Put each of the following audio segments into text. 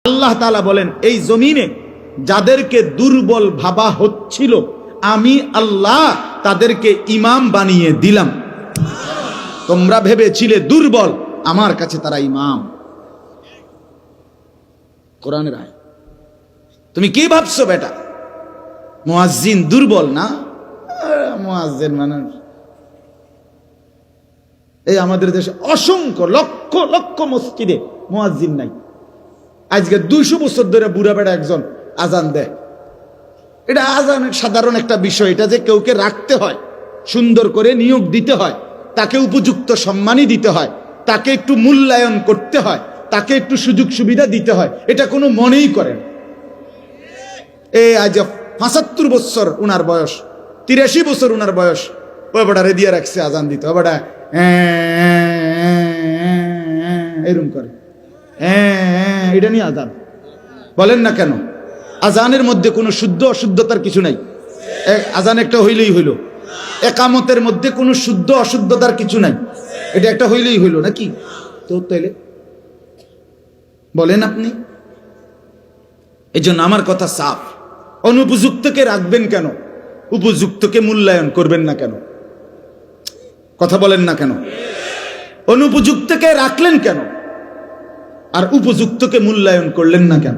আল্লাহ তাআলা বলেন, এই জমিনে যাদেরকে দুর্বল ভাবা হচ্ছিল আমি আল্লাহ তাদেরকে ইমাম বানিয়ে দিলাম। তোমরা ভেবেছিলে দুর্বল, আমার কাছে তারা ইমাম। কোরআনের আয়াত। তুমি কি ভাবছো বেটা মুয়াজ্জিন দুর্বল না? মুয়াজ্জিন মানে এই আমাদের দেশে অসংখ্য লক্ষ লক্ষ মসজিদে মুয়াজ্জিন নাই। আজকে 200 বছর ধরে বুড়া বেড়া একজন আজান দেয়। এটা আজানের সাধারণ একটা বিষয়, এটা যে কেউকে রাখতে হয়, সুন্দর করে নিয়োগ দিতে হয়, তাকে উপযুক্ত সম্মানই দিতে হয়, তাকে একটু মূল্যায়ন করতে হয়, তাকে একটু সুযোগ সুবিধা দিতে হয়, এটা কোনো মনেই করেন। এই আজ 75 বছর উনার বয়স, 83 বছর উনার বয়স, ওই বেড়ারে দিয়ে রাখছে আজান দিতে। ওই বেড়া এরকম করে, এটা নিয়ে আজান বলেন না কেন? আজানের মধ্যে কোনো শুদ্ধ অশুদ্ধতার কিছু নাই। আজান একটা হইলেই হইল। একামতের মধ্যে কোনো শুদ্ধ অশুদ্ধতার কিছু নাই, এটা একটা হইলেই হইল নাকি? তো তাইলে বলেন আপনি। এই জন্য আমার কথা সাফ, অনুপযুক্তকে রাখবেন কেন? উপযুক্তকে মূল্যায়ন করবেন না কেন? কথা বলেন না কেন? অনুপযুক্তকে রাখলেন কেন আর উপযুক্তকে মূল্যায়ন করলেন না কেন?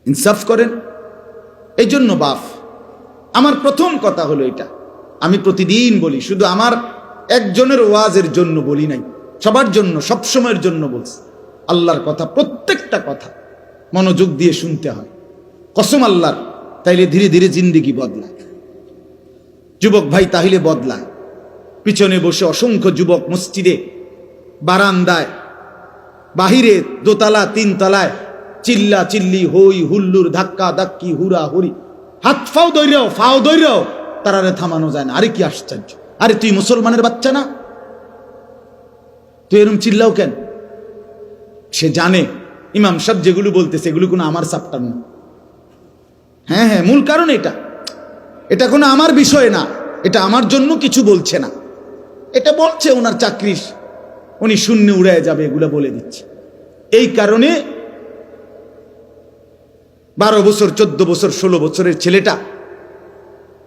ইনসাফ করেন। এই জন্য বাপ, আমার প্রথম কথা হলো এটা, আমি প্রতিদিন বলি, শুধু আমার একজনের ওয়াজের জন্য বলি নাই, সবার জন্য, সবসময়ের জন্য বলছি। আল্লাহর কথা, প্রত্যেকটা কথা মনোযোগ দিয়ে শুনতে হয়, কসম আল্লাহর। তাইলে ধীরে ধীরে জিন্দেগি বদলায়। যুবক ভাই তাহলে বদলায়। পিছনে বসে অসংখ্য যুবক মসজিদে, বারান্দায়, বাহিরে, দোতলা, তিনতলায় চিল্লা চিল্লি, হই হুল্লুর, ধাক্কা ধাক্কি, হুরা হুরি, হাত ফাও দৈরাও তারারে থামানো যায় না। আরে কি আশ্চর্য! আরে তুই মুসলমানের বাচ্চা না? তুই এরকম চিল্লাও কেন? সে জানে ইমাম সাহেব যেগুলো বলতেছে এগুলো কোনো আমার চাপ্টার না। হ্যাঁ, মূল কারণ এটা কোনো আমার বিষয় না, এটা আমার জন্য কিছু বলছে না, এটা বলছে ওনার চাকরি, উনি শূন্য উড়ে যাবে, এগুলো বলে দিচ্ছে। এই কারণে 12 বছর, 14 বছর, 16 বছরের ছেলেটা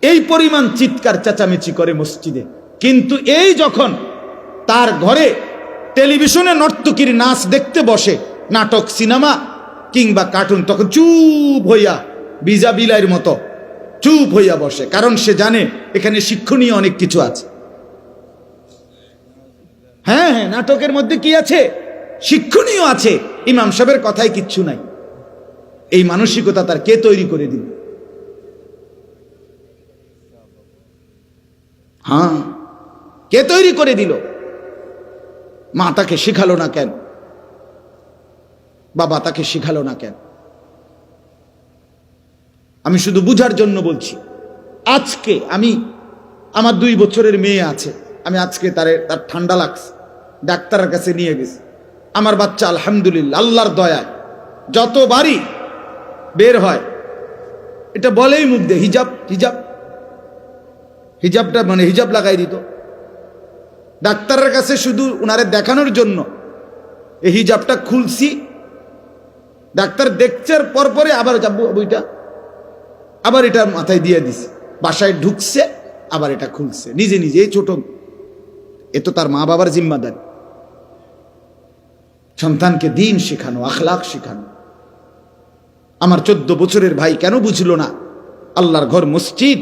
এই পরিমাণ চিৎকার চেঁচামেচি করে মসজিদে। কিন্তু এই যখন তার ঘরে টেলিভিশনে নর্তকীর নাচ দেখতে বসে, নাটক, সিনেমা কিংবা কার্টুন, তখন চুপ হইয়া, বিজা বিলাইয়ের মতো চুপ হইয়া বসে। কারণ সে জানে এখানে শিক্ষণীয় অনেক কিছু আছে। হ্যাঁ, নাটকের মধ্যে কি আছে? শিক্ষণীয় আছে। ইমাম সাহেবের কথায় কিচ্ছু নাই। এই মানসিকতা তার কে তৈরি করে দিল? হ্যাঁ, কে তৈরি করে দিল? মা তাকে শিখালো না কেন? বাবা তাকে শিখালো না কেন? আমি শুধু বুঝার জন্য বলছি। আজকে আমার 2 বছরের মেয়ে আছে, আমি আজকে তার ঠান্ডা লাগছে, ডাক্তারের কাছে নিয়ে গেছি। আমার বাচ্চা আলহামদুলিল্লাহ আল্লাহর দয়ায় যতবারই বের হয় এটা বলেই মুখ দিয়ে হিজাবটা মানে হিজাব লাগাই দিত। ডাক্তারের কাছে শুধু উনারে দেখানোর জন্য এই হিজাবটা খুলছি, ডাক্তার দেখছার পরে আবার যাবো বইটা, আবার এটা মাথায় দিয়ে দিছে, বাসায় ঢুকছে, আবার এটা খুলছে নিজে নিজে। এই ছোট, এ তো তার মা বাবার জিম্মাদারি, সন্তানকে দিন শেখানো, আখলাক শেখানো। আমার 14 বছরের ভাই কেন বুঝলো না আল্লাহর ঘর মসজিদ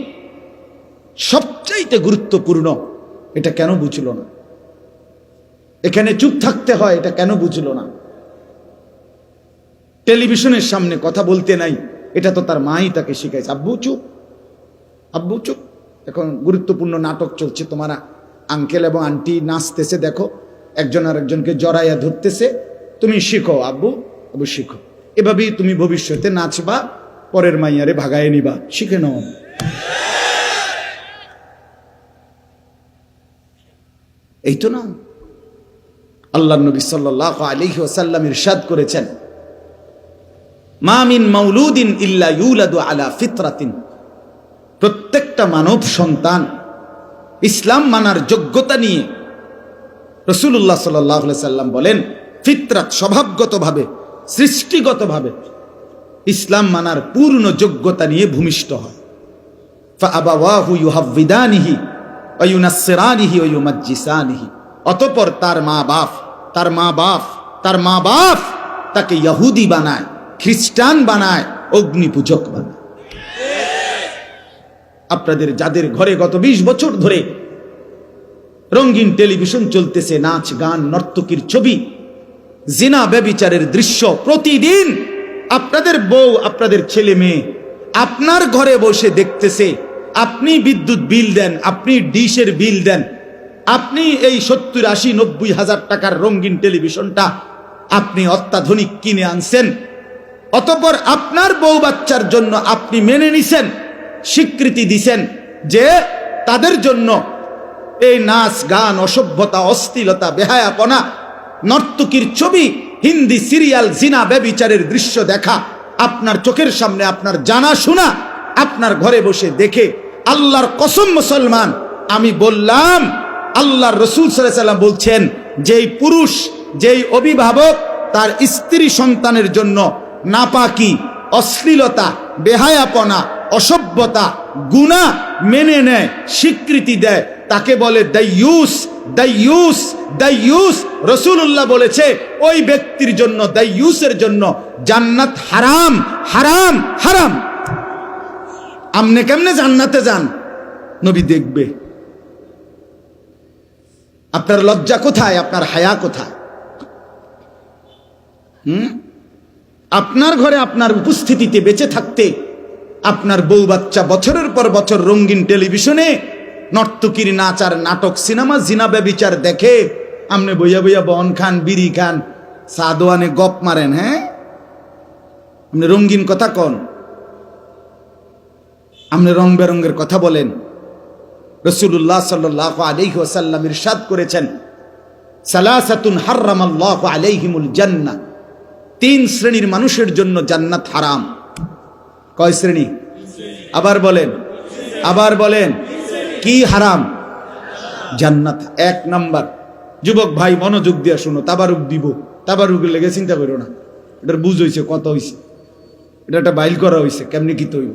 সবচাইতে গুরুত্বপূর্ণ? এটা কেন বুঝলো না? এখানে চুপ থাকতে হয়, এটা কেন বুঝলো না? টেলিভিশনের সামনে কথা বলতে নাই, এটা তো তার মাই তাকে শিখাইছে। আব্বু চুপ, এখন গুরুত্বপূর্ণ নাটক চলছে, তোমার আঙ্কেল এবং আন্টি নাচতেছে, দেখো একজন আর একজনকে জড়াইয়া ধরতেছে, তুমি শিখো আব্বু শিখো। এভাবেই তুমি ভবিষ্যতে নাচবা, পরের মাইয়ারে ভাগায় নিবা, শিখে নাও। এই তো না? আল্লাহর নবী সাল্লাল্লাহু আলাইহি ওয়াসাল্লাম ইরশাদ করেছেন, মা মিন মাউলুদিন ইল্লা ইউলাদু আলা ফিতরাতিন। প্রত্যেকটা মানব সন্তান ইসলাম মানার যোগ্যতা নিয়ে রাসূলুল্লাহ সাল্লাল্লাহু আলাইহি ওয়াসাল্লাম বলেন, ফিতরাত, স্বভাবগতভাবে, সৃষ্টিগতভাবে ইসলাম মানার পূর্ণ যোগ্যতা নিয়ে ভূমিষ্ঠ হয়। ফাআবাওয়াহু ইউহাব্বিদানিহি ওয়া ইউনাসসিরানিহি ওয়া ইউমাজ্জিসানিহি, অতঃপর তার মা বাপ তাকে ইহুদি বানায়, খ্রিস্টান বানায়, অগ্নিপূজক বানায়। আপনাদের যাদের ঘরে গত 20 বছর ধরে রঙিন টেলিভিশন চলতেছে, নাচ গান নর্তকীর ছবি, জিনা ব্যভিচারের দৃশ্য প্রতিদিন আপনাদের বউ, আপনাদের ছেলে মেয়ে আপনার ঘরে বসে দেখতেছে। আপনি বিদ্যুৎ বিল দেন, আপনি ডিশের বিল দেন, আপনি এই 70, 80, 90 হাজার টাকার রঙিন টেলিভিশনটা আপনি অত্যাধুনিক কিনে আনছেন। অতঃপর আপনার বউ বাচ্চার জন্য আপনি মেনে নিছেন, স্বীকৃতি দিছেন যে তাদের জন্য এই নাচ গান, অসভ্যতা, অশ্লীলতা, বেহায়াপনা, নর্তকীর ছবি, হিন্দি সিরিয়াল, জিনা ব্যভিচারের দৃশ্য দেখা আপনার চোখের সামনে, আপনার জানা শোনা, আপনার ঘরে বসে দেখে আল্লাহর কসম মুসলমান, আমি বললাম আল্লাহর রাসূল সাল্লাল্লাহু আলাইহি ওয়াসাল্লাম বলছেন, যেই পুরুষ, যেই অভিভাবক তার স্ত্রী সন্তানের জন্য নাপাকি, অশ্লীলতা, বেহায়াপনা, অসভ্যতা, গুনাহ মেনে নেয়, স্বীকৃতি দেয়, তাকে বলে দাইয়ুস। দাইয়ুস, দাইয়ুস। রাসূলুল্লাহ বলেছে ওই ব্যক্তির জন্য, দাইয়ুসের জন্য জান্নাত হারাম, হারাম, হারাম। আপনি কেমনে জান্নাতে যান? নবী দেখবে। আপনার লজ্জা কোথায়? আপনার হায়া কোথায়? আপনার ঘরে আপনার উপস্থিতিতে বেঁচে থাকতে আপনার বউ বাচ্চা বছরের পর বছর রঙিন টেলিভিশনে নর্তকীর নাচ আর নাটক, সিনেমা, জিনা ব্যভিচার দেখে আপনি বইয়া বইয়া বন খান, বিড়ি খান, সাদোয়ানে গপ মারেন। হ্যাঁ, আপনি রঙিন কথা কন, আপনি রং বেরঙ্গের কথা বলেন। রাসূলুল্লাহ সাল্লাল্লাহু আলাইহি ওয়াসাল্লাম ইরশাদ করেছেন, সালাসাতুন হারামাল্লাহু আলাইহিমুল জান্নাহ, 3 শ্রেণীর মানুষের জন্য জান্নাত হারাম। কয় শ্রেণী? আবার বলেন, আবার বলেন, কি হারাম? জান্নাত। 1 নাম্বার, যুবক ভাই মনোযোগ দিয়ে শুনো, তাবারুক দিব, তাবারুকের লেগে চিন্তা করো না, এটার বুঝ হয়েছে, কত হয়েছে, এটা একটা বাইল করা হয়েছে, কেমনি কি তৈব।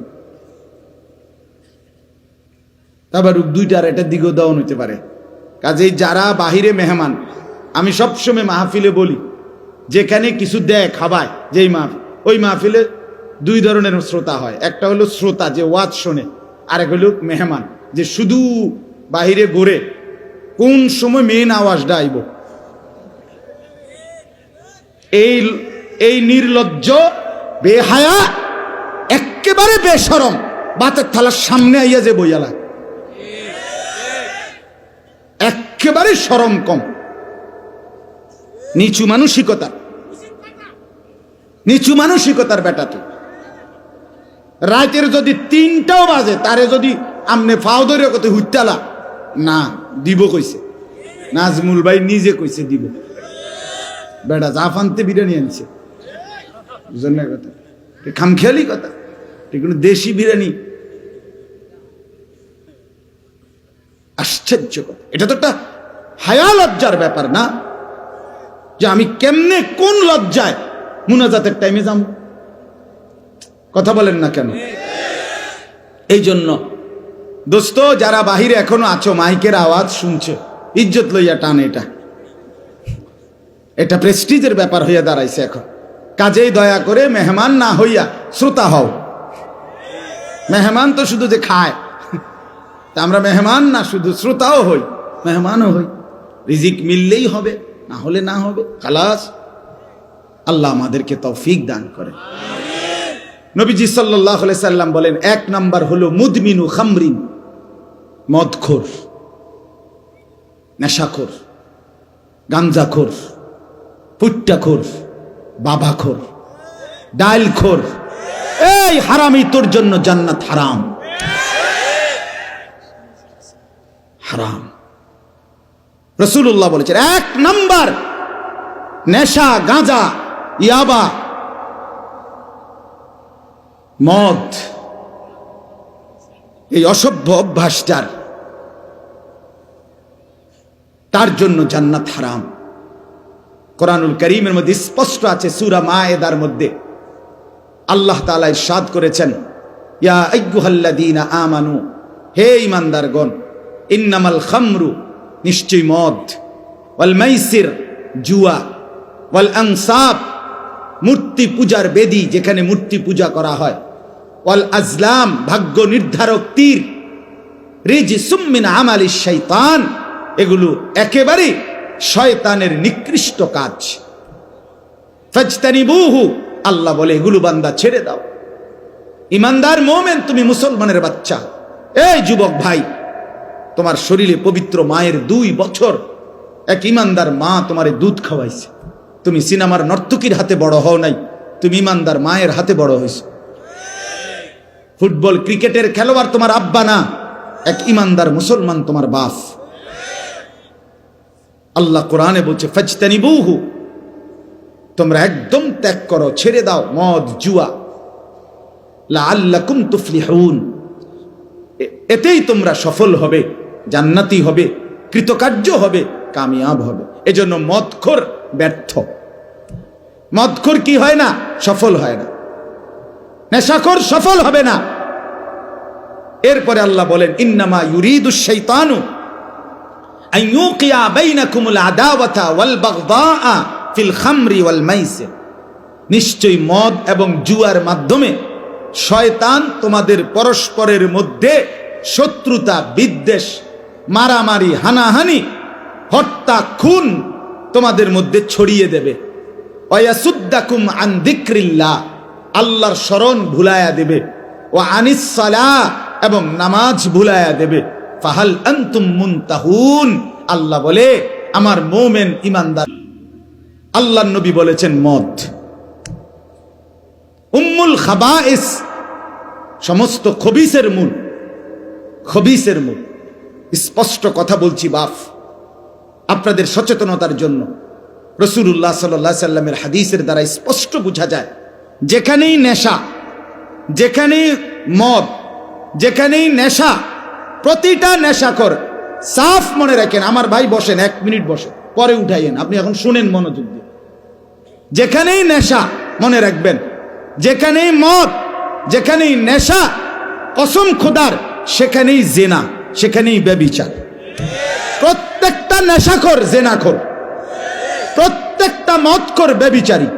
তাবারুক 2টা, আর এটার দিকেও দেওয়া হইতে পারে। কাজেই যারা বাহিরে মেহমান, আমি সবসময় মাহফিলে বলি, যেখানে কিছু দেয় খাবায়, যেই মাহফিল, ওই মাহফিলে 2 ধরনের শ্রোতা হয়। একটা হলো শ্রোতা যে ওয়াজ শোনে, আর এক হলো মেহমান যে শুধু বাহিরে ঘুরে কোন সময় মেন আওয়াজটা আইব। এই নির্লজ্জ, বেহায়া, একেবারে বেশরম বাতের থালার সামনে আইয়া যে বইয়ালা, একেবারে শরম কম, নিচু মানসিকতা, নিচু মানসিকতার বেটা। তুই রাতের যদি 3টাও বাজে, তারে যদি আমনে ফাও ধরে কত হুইতালা না দিব কইছে, নাজমুল ভাই নিজে কইছে দিব, বেটা জাফানতে বিরিয়ানি আনছে, বুঝলেন না কথা? খামখেয়ালি কথা, ঠিক না? দেশি বিরিয়ানি, আশ্চর্য কথা। এটা তো একটা হায়া লজ্জার ব্যাপার না, যে আমি কেমনে কোন লজ্জায় মুনাজাতের টাইমে যাম? কথা বলেন না কেন? এই জন্য দোস্ত, যারা বাহিরে এখনো আছো, মাইকের আওয়াজ শুনছে, ইজ্জত লইয়া টান, এটা প্রেস্টিজের ব্যাপার হইয়া দাঁড়াইছে এখন। কাজেই দয়া করে মেহমান না হইয়া শ্রোতা হও। মেহমান তো শুধু যে খায়, তা আমরা মেহমান না, শুধু শ্রোতাও হই, মেহমানও হই। রিজিক মিললেই হবে, না হলে না হবে, খালাস। আল্লাহ আমাদেরকে তৌফিক দান করে। নবীজি সাল্লাল্লাহু আলাইহি সাল্লাম বলেন, 1 নাম্বার হলো মুদমিনু খামরিন, মদখোর, নেশাখোর, গাঞ্জাখোর, পুট্টাখোর, বাবাখোর, ডাইলখোর। এই হারামি, তোর জন্য জান্নাত হারাম, হারাম। রাসূলুল্লাহ বলেছেন 1 নাম্বার নেশা, গাঁজা, ইয়াবা, মদ, এই অসভ্য অভ্যাসটার, তার জন্য জান্নাত হারাম। কোরআনুল কারীমের মধ্যে স্পষ্ট আছে, সূরা মায়েদার মধ্যে আল্লাহ তাআলা ইরশাদ করেছেন, ইয়া আইয়ুহাল্লাযীনা আমানু, হে ঈমানদারগণ, ইন্নামাল খামরু, নিশ্চয় মদ, ওয়াল মাইসির, জুয়া, ওয়াল আনসাব, মূর্তি পূজার বেদী, যেখানে মূর্তি পূজা করা হয়, ওয়াল আজলাম, ভাগ্য নির্ধারক তীর, রিজসুম মিন আমালিশ শাইতান, এগুলো একেবারে শয়তানের নিকৃষ্ট কাজ। ফাজতানিবুহু, আল্লাহ বলে এগুলো বান্দা ছেড়ে দাও। ইমানদার মুমিন, তুমি মুসলমানের বাচ্চা, এই যুবক ভাই, তোমার শরীরে পবিত্র মায়ের 2 বছর এক ইমানদার মা তোমারে দুধ খাওয়াইছে। তুমি সিনেমার নর্তকীর হাতে বড় হও নাই, তুমি ইমানদার মায়ের হাতে বড় হয়েছে। ফুটবল ক্রিকেটের খেলোয়াড় তোমার আব্বা না, এক ইমানদার মুসলমান তোমার বাপ। আল্লাহ কোরআনে বলছে ফাজতানিবুহু, তোমরা একদম ত্যাগ করো, ছেড়ে দাও মদ জুয়া, লাআল্লাকুম তুফলিহুন, এতেই তোমরা সফল হবে, জান্নাতি হবে, কৃতকার্য হবে, কামিয়াব হবে। এজন্য মদখোর ব্যর্থ। মদখোর কি হয় না? সফল হয় না। নেশাখোর সফল হবে না। এরপরে আল্লাহ বলেন, ইন্নামা ইউরিদুশ শাইতানু আন ইউকিয়া বাইনাকুমুল আদাওয়াতা ওয়াল বাগদাআ ফিল খামরি ওয়াল মাইসির, নিশ্চয়ই মদ এবং জুয়ার মাধ্যমে শয়তান তোমাদের পরস্পরের মধ্যে শত্রুতা, বিদ্বেষ, মারামারি, হানাহানি, হত্যা, খুন তোমাদের মধ্যে ছড়িয়ে দেবে। ওয়ায়াসুদ্দাকুম আন যিকরিল্লাহ, আল্লাহর স্মরণ ভুলায়া দেবে। ওয়া আনিস সালাহ, এবং নামাজ ভুলায়া দেবে। ফাহাল আনতুম মুনতাহুন, আল্লাহ বলে আমার মুমিন ঈমানদার। আল্লাহর নবী বলেছেন মদ উম্মুল খাবাইস, সমস্ত খবিসের মূল, খবিসের মূল। স্পষ্ট কথা বলছি বাপ, আপনাদের সচেতনতার জন্য। রাসূলুল্লাহ সাল্লাল্লাহু আলাইহি সাল্লামের হাদিসের দ্বারা স্পষ্ট বোঝা যায়, যেখানেই নেশা, যেখানেই মদ, যেখানেই নেশা, প্রতিটা নেশাখোর, সাফ মনে রাখেন, আমার ভাই বসেন, 1 মিনিট বসেন, পরে উঠাইয়েন, আপনি এখন শুনেন মনোযোগ দিয়ে। যেখানেই নেশা, মনে রাখবেন, যেখানেই মদ, যেখানেই নেশা, কসম খোদার, সেখানেই জেনা, সেখানেই ব্যভিচার। প্রত্যেকটা নেশাখোর জেনাখোর, প্রত্যেকটা মদখোর ব্যভিচারী।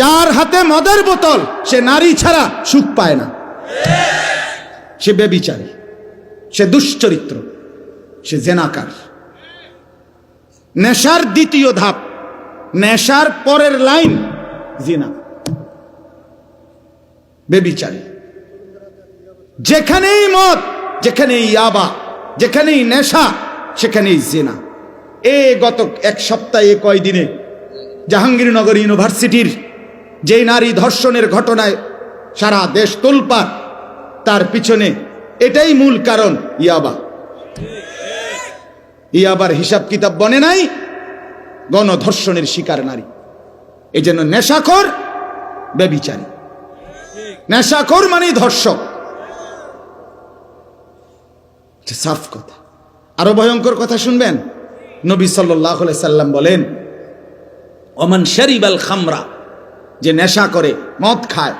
যার হাতে মদের বোতল, সে নারী ছাড়া সুখ পায় না, সে ব্যভিচারী, সে দুশ্চরিত্র, সে জেনাকার। নেশার দ্বিতীয় ধাপ, নেশার পরের লাইন জিনা, ব্যভিচারী। যেখানেই মদ, যেখানেই ইয়াবা, যেখানেই নেশা, সেখানেই জিনা। গত 1 সপ্তাহে, কয়দিনে জাহাঙ্গীরনগর ইউনিভার্সিটির যেই নারী ধর্ষণের ঘটনায় সারা দেশ তোলপাড়, তার পিছনে এটাই মূল কারণ, ইয়াবা। ইয়াবার হিসাব কিতাব বনে নাই, গণধর্ষণের শিকার নারী। এই জন্য নেশাখোর ব্যভিচারী, নেশাখোর মানে ধর্ষক। সাফ কথা। আরো ভয়ঙ্কর কথা শুনবেন, নবী সাল্লাল্লাহু আলাইহি সাল্লাম বলেন, ওমান শারিবাল খামরা, যে নেশা করে, মদ খায়,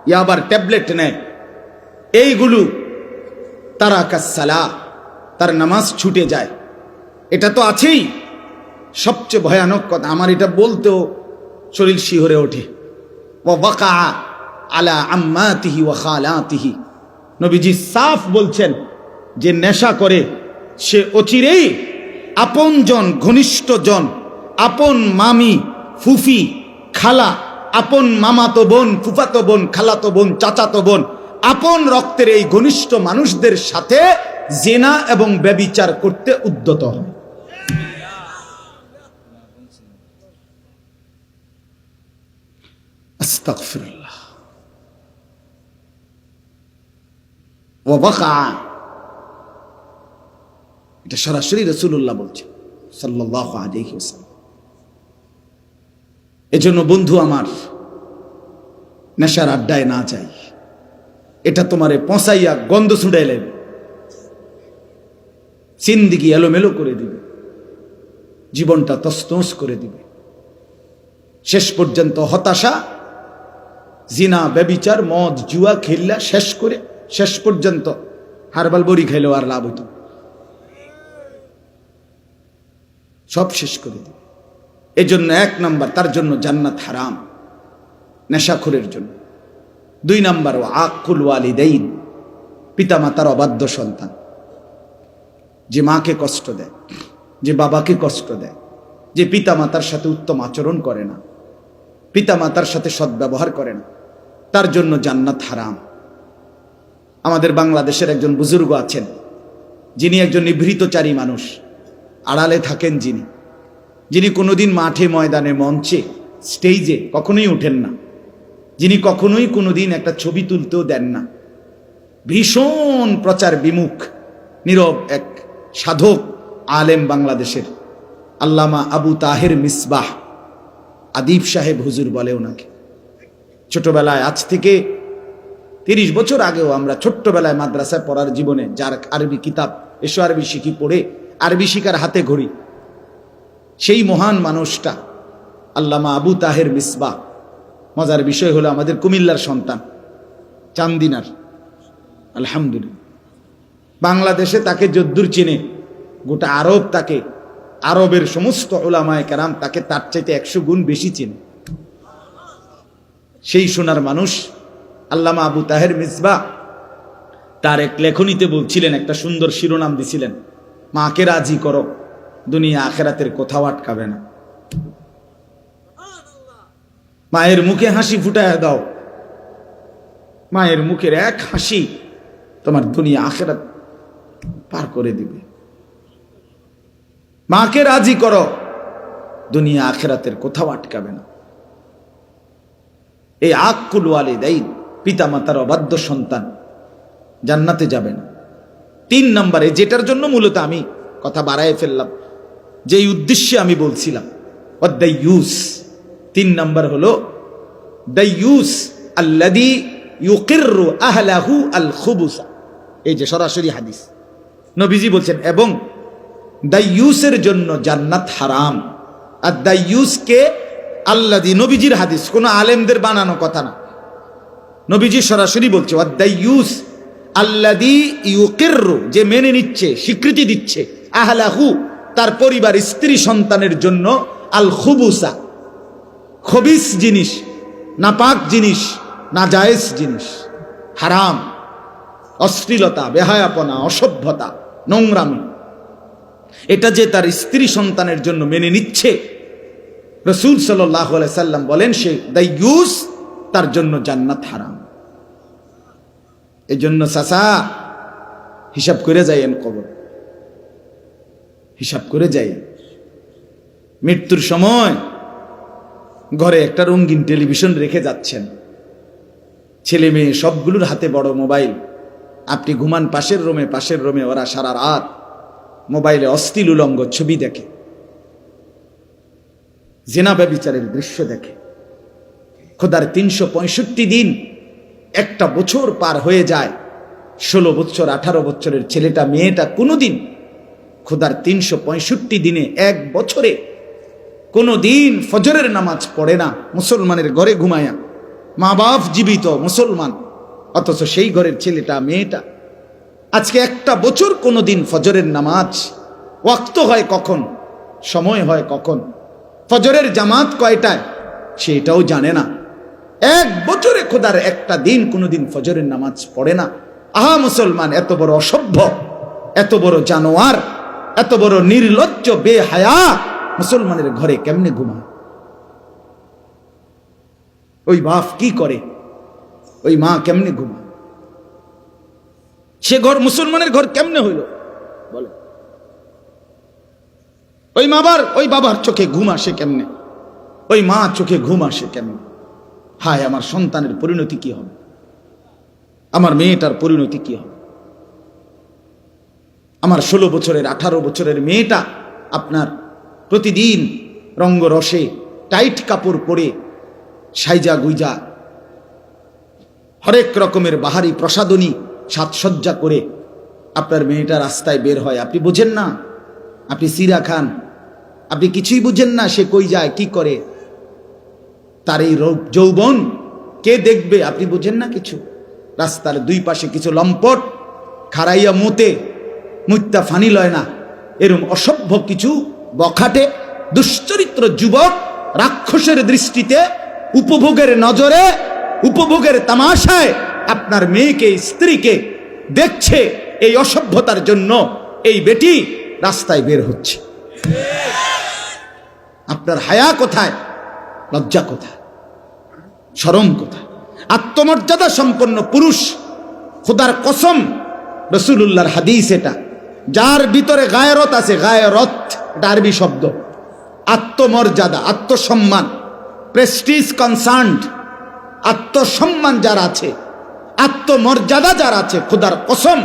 ইয়াবার ট্যাবলেট নেয়, এইগুলো তারাকাস সালাহ, তার নামাজ ছুটে যায়। এটা তো আছেই। সবচেয়ে ভয়ানক কথা, আমার এটা বলতেও শরীর শিহরে ওঠে, ওয়া ওয়াকা আলা আম্মাতিহি ওয়া খালাতিহি, নবীজি সাফ বলছেন, যে নেশা করে সে অচিরেই আপনজন, ঘনিষ্ঠজন, আপন মামি, ফুফি, খালা, আপন মামাতো বোন, ফুফাতো বোন, খালাতো বোন, চাচাতো বোন, আপন রক্তের এই ঘনিষ্ঠ মানুষদের সাথে জিনা এবং ব্যভিচার করতে উদ্যত হয়। আস্তাগফিরুল্লাহ। ওয়া ওয়াকা, এটা সরাসরি রাসূলুল্লাহ বলছেন সাল্লাল্লাহু আলাইহি ওয়াসাল্লাম। এজন্য বন্ধু আমার, নেশার আড্ডায় না যাই, এটা তোমারে পচাইয়া গন্ধ ছুড়াইলেন, জিন্দেগি এলোমেলো করে দিবে, জীবনটা তছনছ করে দিবে। শেষ পর্যন্ত হতাশা, জিনা, ব্যভিচার, মদ, জুয়া খেললা শেষ করে শেষ পর্যন্ত হারবাল বড়ি খাইলেও আর লাভ হইত, সব শেষ করে দিবে। এজন্য 1 নাম্বার, তার জন্য জান্নাত হারাম, নেশাখোরের জন্য। 2 নাম্বার, আকুল ওয়ালিদাইন, পিতা মাতার অবাধ্য সন্তান, যে মাকে কষ্ট দেয়, যে বাবাকে কষ্ট দেয়, যে পিতা মাতার সাথে উত্তম আচরণ করে না, পিতা মাতার সাথে সদ্ব্যবহার করে না, তার জন্য জান্নাত হারাম। আমাদের বাংলাদেশের একজন বুজুর্গ আছেন, যিনি একজন নিভৃতচারী মানুষ, আড়ালে থাকেন, যিনি কোনোদিন মাঠে ময়দানে মঞ্চে স্টেজে কখনোই ওঠেন না, যিনি কখনোই কোনোদিন একটা ছবি তুলতেও দেন না, ভীষণ প্রচার বিমুখ নীরব এক সাধক আলেম বাংলাদেশের আল্লামা আবু তাহের মিসবাহ আদিব সাহেব হুজুর বলে ওনাকে। ছোটবেলায়, আজ থেকে 30 বছর আগেও আমরা ছোট্টবেলায় মাদ্রাসায় পড়ার জীবনে যার আরবি কিতাব এসো আরবি শিখি পড়ে আরবি শিখার হাতে ঘড়ি, সেই মহান মানুষটা আল্লামা আবু তাহের মিসবাহ। মজার বিষয় হলো আমাদের কুমিল্লার সন্তান, চান্দিনার, আলহামদুলিল্লাহ। বাংলাদেশে তাকে যদ্দূর চিনে, গোটা আরব তাকে, আরবের সমস্ত উলামায়ে কেরাম তাকে তার চাইতে 100 গুণ বেশি চিনে। সেই সোনার মানুষ আল্লামা আবু তাহের মিসবাহ তার এক লেখনীতে বলছিলেন, একটা সুন্দর শিরোনাম দিছিলেন, মাকে রাজি করো, দুনিয়া আখেরাতের কোথাও আটকাবে না। মায়ের মুখে হাসি ফুটায় দাও, মায়ের মুখের এক হাসি তোমার দুনিয়া আখেরাত পার করে দিবে। মাকে রাজি করো, দুনিয়া আখেরাতের কোথাও আটকাবে না। এই আকুল ওয়ালিদাইন, পিতা মাতার অবাধ্য সন্তান জান্নাতে যাবে না। 3 নম্বরে, যেটার জন্য মূলত আমি কথা বাড়ায় ফেললাম, যেই উদ্দেশ্যে আমি বলছিলাম, ওয়াদাইয়ুস, 3 নম্বর হলো দাইয়ুস আল্লাযী ইউকিররু আহলাহু আল খুবুসা। এই যে সরাসরি হাদিস, নবীজি বলছেন, এবং দাইয়ুসের জন্য জান্নাত হারাম। আর দাইয়ুসকে আল্লাযী, নবীজির হাদিস, কোনো আলেমদের বানানো কথা না, নবীজি সরাসরি বলছে, ওয়াদাইয়ুস আল্লাযী ইউকিররু, যে মেনে নিচ্ছে, স্বীকৃতি দিচ্ছে, আহলাহু, তার পরিবার, স্ত্রী সন্তানের জন্য, আল খুবুসা, খবিস জিনিস, নাপাক জিনিস, নাজায়েজ জিনিস, হারাম, অশ্লীলতা, বেহায়াপনা, অসভ্যতা, নোংরামি, এটা যে তার স্ত্রী সন্তানের জন্য মেনে নিচ্ছে, রাসূল সাল্লাল্লাহু আলাইহি সাল্লাম বলেন, সে দাইয়ুস, তার জন্য জান্নাত হারাম। এই জন্য চাচা হিসাব করে যাইয়েন, কবর হিসাব করে যাই। মৃত্যুর সময় ঘরে একটা রঙিন টেলিভিশন রেখে যাচ্ছেন, ছেলে মেয়ে সবগুলোর হাতে বড় মোবাইল, আপনি ঘুমান পাশের রুমে, ওরা সারা রাত মোবাইলে অশ্লীল উলঙ্গ ছবি দেখে, জিনা ব্যভিচারের দৃশ্য দেখে। খোদার 365 দিন, একটা বছর পার হয়ে যায়, 16 বছর 18 বছরের ছেলেটা মেয়েটা কোনোদিন খোদার 365 দিনে, 1 বছরে কোনো দিন ফজরের নামাজ পড়ে না, মুসলমানের ঘরে ঘুমায়া, মা বাপ জীবিত মুসলমান, অথচ সেই ঘরের ছেলেটা মেয়েটা আজকে একটা বছর কোনো দিন ফজরের নামাজ, ওয়াক্ত হয় কখন, সময় হয় কখন, ফজরের জামাত কয়টায় সেটাও জানে না। 1 বছরে খোদার একটা দিন কোনোদিন ফজরের নামাজ পড়ে না। আহা মুসলমান, এত বড় অসভ্য, এত বড় জানোয়ার, এত বড় নির্লজ্জ, বেহায়া মুসলমানের ঘরে কেমনে ঘুমায়? ওই বাপ কি করে, ওই মা কেমনে ঘুমায়? সে ঘর মুসলমানের ঘর কেমনে হইল বলে? ওই বাবার চোখে ঘুম আসে কেমনে? ওই মা চোখে ঘুম আসে কেমনে? হায়, আমার সন্তানের পরিণতি কি হবে? আমার মেয়েটার পরিণতি কি হবে? আমার 16 বছরের 18 বছরের মেয়েটা আপনার প্রতিদিন রঙ্গরসে টাইট কাপড় পরে, সাইজা গুইজা, হরেক রকমের বাহারি প্রসাদনী সাজসজ্জা করে আপনার মেয়েটা রাস্তায় বের হয়। আপনি বুঝেন না, আপনি সিরা খান, আপনি কিছুই বুঝেন না, সে কই যায়, কি করে। তার এই যৌবন কে দেখবে? আপনি বুঝেন না কিছু? রাস্তার দুই পাশে কিছু লম্পট খাড়াইয়া মুতে মুত্তা ফানি লয় না, এরম অসভ্য কিছু বখাটে দুশ্চরিত্র যুবক রাক্ষসের দৃষ্টিতে, উপভোগের নজরে, উপভোগের তামাশায় আপনার মেয়েকে, স্ত্রীকে দেখছে। এই অসভ্যতার জন্য এই বেটি রাস্তায় বের হচ্ছে। আপনার হায়া কোথায়? লজ্জা কোথায়? শরম কোথায়? আত্মমর্যাদা সম্পন্ন পুরুষ, খোদার কসম, রাসূলুল্লাহর হাদিস এটা, যার ভিতরে গায়রত আছে, গায়রত এটা আরবি শব্দ, আত্মমর্যাদা, আত্মসম্মান, প্রেস্টিজ কনসার্নড, আত্মসম্মান যার আছে, আত্মমর্যাদা যার আছে, খোদার কসম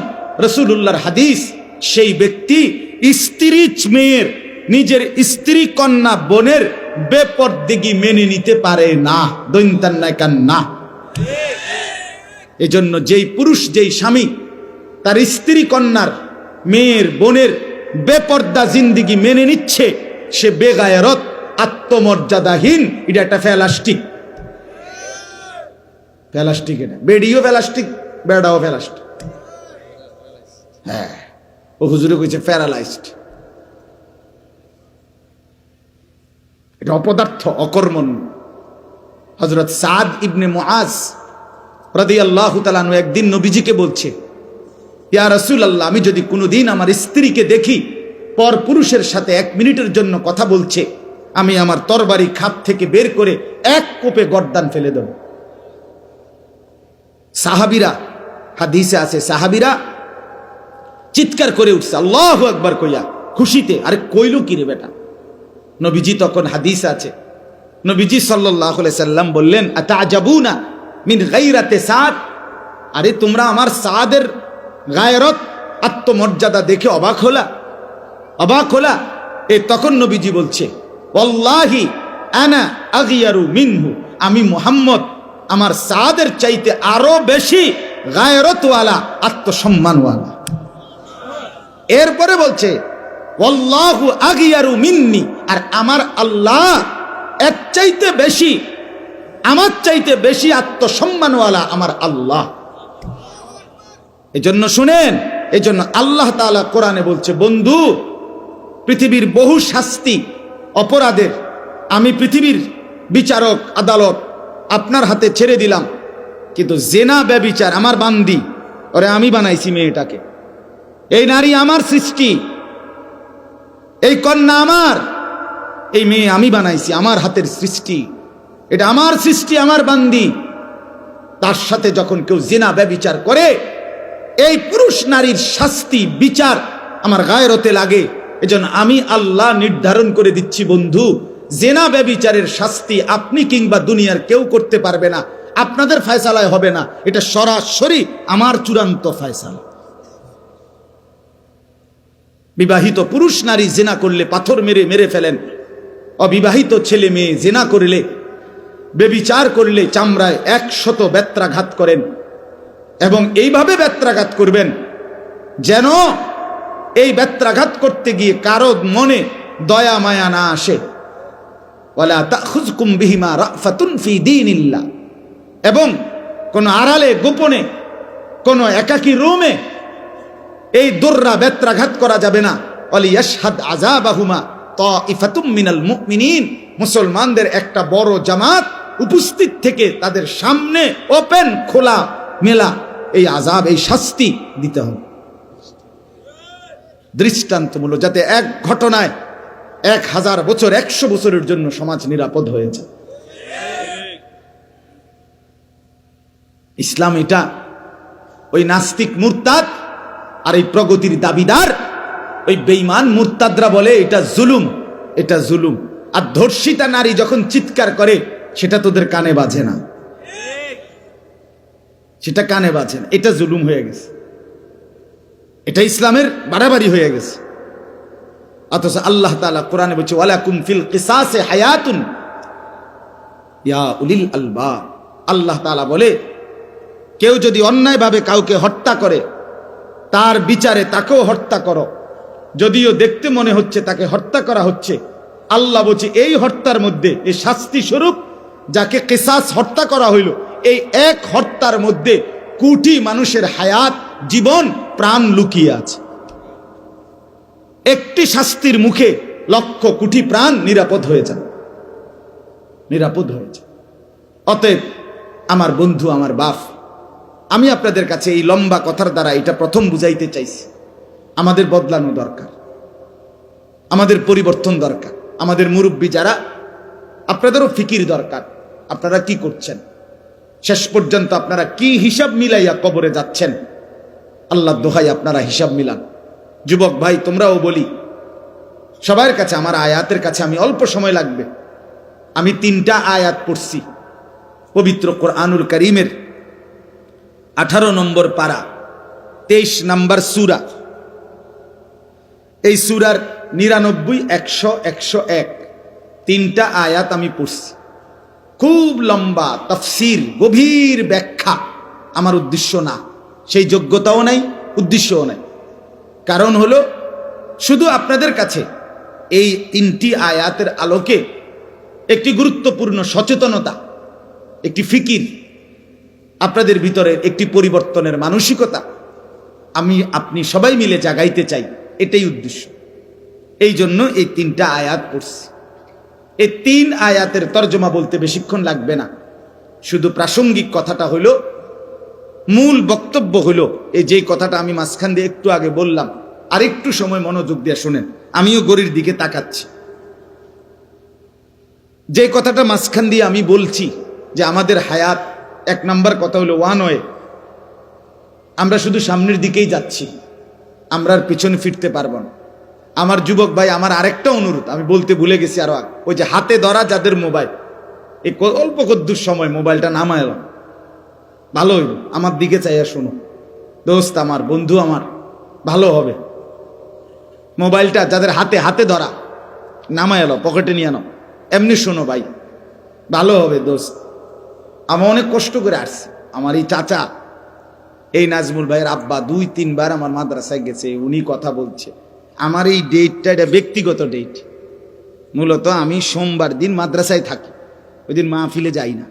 রাসূলুল্লাহর হাদিস, সেই ব্যক্তি স্ত্রী মেয়ের, নিজের স্ত্রী কন্যা বোনের বেপরদেগি মেনে নিতে পারে না। দৈন্তান্নায় না। এজন্য যেই পুরুষ, যেই স্বামী তার স্ত্রী কন্যার, মেয়ের, বোনের বেপর্দা জিন্দিগি মেনে নিচ্ছে, সে বেগায়রত, আত্মমর্যাদাহীন। এটা একটা ফেলাস্টিক। ফেলাস্টিক এটা, বেডিও ফেলাস্টিক, বেড়াও ফেলাস্টিক। হ্যাঁ, ও হুজুরে কইছে প্যারালাইজড। এটা অপদার্থ, অকর্মণ্য। হযরত সাদ ইবনে মুআজ রাদিয়াল্লাহু তাআলা আনহু একদিন নবীজিকে বলছে, ইয়া রাসূলুল্লাহ, আমি যদি কোনোদিন আমার স্ত্রীকে দেখি পর পুরুষের সাথে 1 মিনিটের জন্য কথা বলছে, আমি আমার তরবারি খাপ থেকে বের করে এক কোপে গর্দান ফেলে দেব। সাহাবীরা, হাদিসে আছে, সাহাবীরা চিৎকার করে উঠছে আল্লাহু আকবার কইয়া খুশিতে। আরে কইলো কি রে বেটা? নবীজি তখন, হাদিস আছে, নবীজি সাল্লাল্লাহু আলাইহি সাল্লাম বললেন, আতাজাবুনা মিন গায়রাতি সাদ, আরে তোমরা আমার সাদের গায়রত, আত্মমর্যাদা দেখে অবাক হলা? অবাক হলা? তখন নবীজি বলছে, ওয়াল্লাহি আনা আগিয়ারু মিনহু, আমি মুহাম্মদ আমার সাদের চাইতে আরো বেশি গায়রতওয়ালা, আত্মসম্মানওয়ালা। এরপরে বলছে, ওয়াল্লাহু আগিয়ারু মিন্নি, আর আমার আল্লাহ এর চাইতে বেশি, আমার চাইতে বেশি আত্মসম্মানওয়ালা আমার আল্লাহ। এজন্য শুনেন, এজন্য আল্লাহ তাআলা কোরআনে বলছে, বন্ধু, পৃথিবীর বহু শাস্তি অপরাধের আমি পৃথিবীর বিচারক আদালত আপনার হাতে ছেড়ে দিলাম, কিন্তু জেনা ব্যভিচার আমার বান্দি, ওরে আমি বানাইছি মেয়েটাকে, এই নারী আমার সৃষ্টি, এই কন্যা আমার, এই মেয়ে আমি বানাইছি, আমার হাতের সৃষ্টি, এটা আমার সৃষ্টি, আমার বান্দি। তার সাথে যখন কেউ জেনা ব্যভিচার করে, এই পুরুষ নারীর শাস্তি বিচার আমার গায়রতে লাগে। এজন্য আমি আল্লাহ নির্ধারণ করে দিচ্ছি, বন্ধু, জেনা ব্যভিচারের শাস্তি আপনি কিংবা দুনিয়ার কেউ করতে পারবে না, আপনাদের ফয়সালায় হবে না, এটা সরাসরি আমার চূড়ান্ত ফয়সালা। বিবাহিত পুরুষ নারী জেনা করলে পাথর মেরে মেরে ফেলেন, অবিবাহিত ছেলে মেয়ে জেনা করলে, ব্যভিচার করলে চামড়ায় 100 বেত্রাঘাত করেন, এবং এইভাবে বেত্রাঘাত করবেন যেন এই বেত্রাঘাত করতে গিয়ে কারো মনে দয়া মায়া না আসে। ওয়ালা তাখুযকুম বিহিমা রাফাতুন ফি দীনিল্লাহ, এবং কোন আড়ালে গোপনে কোন একাকী রুমে এই দুররা বেত্রাঘাত করা যাবে না। ওয়ালিয়াশহাদ আযাবাহুমা তাইফাতুম মিনাল মুমিনিন, মুসলমানদের একটা বড় জামাত উপস্থিত থেকে তাদের সামনে ওপেন খোলা মেলা এই আযাব, এই শাস্তি দিতে হবে দৃষ্টান্তমূলক, যাতে এক ঘটনায় 1000 বছর 100 বছরের জন্য সমাজ নিরাপদ হয়েছে। ইসলাম এটা ওই নাস্তিক মুরতাদ আর এই প্রগতির দাবিদার ওই বেঈমান মুরতাদরা বলে এটা জুলুম, এটা জুলুম। আর ধর্ষিতা নারী যখন চিৎকার করে সেটা তোদের কানে বাজে না, সেটা কানে বাজে না, এটা জুলুম হয়ে গেছে, এটা ইসলামের বাড়াবাড়ি হয়ে গেছে। অথচ আল্লাহ তাআলা কোরআনে বলছে, ওয়ালাকুম ফিল কিসাসে হায়াতুন ইয়া উলিল আলবাব। আল্লাহ তাআলা বলে, কেউ যদি অন্যায়ভাবে কাউকে হত্যা করে তার বিচারে তাকেও হত্যা করো, যদিও দেখতে মনে হচ্ছে তাকে হত্যা করা হচ্ছে। আল্লাহ বলছে এই হত্যার মধ্যে, এই শাস্তি স্বরূপ যাকে কিসাস হত্যা করা হইল, এই এক হত্যার মধ্যে কোটি মানুষের হায়াত, জীবন, প্রাণ লুকিয়ে আছে। একটি শাস্তির মুখে লক্ষ কোটি প্রাণ নিরাপদ হয়ে যায়, নিরাপদ হয়েছে। অতএব আমার বন্ধু, আমার বাপ, আমি আপনাদের কাছে এই লম্বা কথার দ্বারা এটা প্রথম বুঝাইতে চাইছি, আমাদের বদলানো দরকার, আমাদের পরিবর্তন দরকার। আমাদের মুরব্বী যারা, আপনাদেরও ফিকির দরকার। আপনারা কি করছেন, শেষ পর্যন্ত আপনারা কি হিসাব মিলাইয়া কবরে যাচ্ছেন? আল্লাহ দোহাই আপনারা হিসাব মিলান। যুবক ভাই, তোমরাও বলি, সবার কাছে, আমার আয়াতের কাছে আমি অল্প সময় লাগবে। আমি 3টা আয়াত পড়ছি পবিত্র কোরআনুল কারীমের 18 নম্বর পারা, 23 নম্বর সূরা। এই সূরার 99, 100, 101 3টা আয়াত আমি পড়ছি। খুব লম্বা তাফসীর, গভীর ব্যাখ্যা আমার উদ্দেশ্য না, সেই যোগ্যতাও নাই, উদ্দেশ্যও নাই। কারণ হলো শুধু আপনাদের কাছে এই 3টি আয়াতের আলোকে একটি গুরুত্বপূর্ণ সচেতনতা, একটি ফিকির, আপনাদের ভিতরে একটি পরিবর্তনের মানসিকতা আমি আপনি সবাই মিলে জাগাইতে চাই, এটাই উদ্দেশ্য। এই জন্য এই 3টা আয়াত পড়ছি। এই 3 আয়াতের তর্জমা বলতে বেশিক্ষণ লাগবে না, শুধু প্রাসঙ্গিক কথাটা হলো, মূল বক্তব্য হলো এই যে কথাটা আমি মাঝখান দিয়ে একটু আগে বললাম। আর একটু সময় মনোযোগ দিয়ে শুনেন, আমিও গড়ির দিকে তাকাচ্ছি। যে কথাটা মাঝখান দিয়ে আমি বলছি যে আমাদের হায়াত, 1 নাম্বার কথা হলো ওয়ান ওয়ে, আমরা শুধু সামনের দিকেই যাচ্ছি, আমরা আর পিছনে ফিরতে পারবো না। আমার যুবক ভাই, আমার আরেকটা অনুরোধ আমি বলতে ভুলে গেছি, আরো ওই যে হাতে ধরা যাদের মোবাইল, এই অল্প কদ্দুর সময় মোবাইলটা নামায় এলো, ভালো হইল, আমার দিকে চাইয়া শোনো দোস্ত, আমার বন্ধু, আমার ভালো হবে। মোবাইলটা যাদের হাতে হাতে ধরা, নামায় এলো, পকেটে নিয়ে আনো, এমনি শোনো ভাই, ভালো হবে দোস্ত। আমি অনেক কষ্ট করে আসছি। আমার এই চাচা, এই নাজমুল ভাইয়ের আব্বা 2-3 বার আমার মাদ্রাসায় গেছে, উনি কথা বলছে। আমার এই ডেটটা, এটা ব্যক্তিগত ডেট। মূলত আমি সোমবার দিন মাদ্রাসায় থাকি, ওই দিন মাহফিলে যাই না।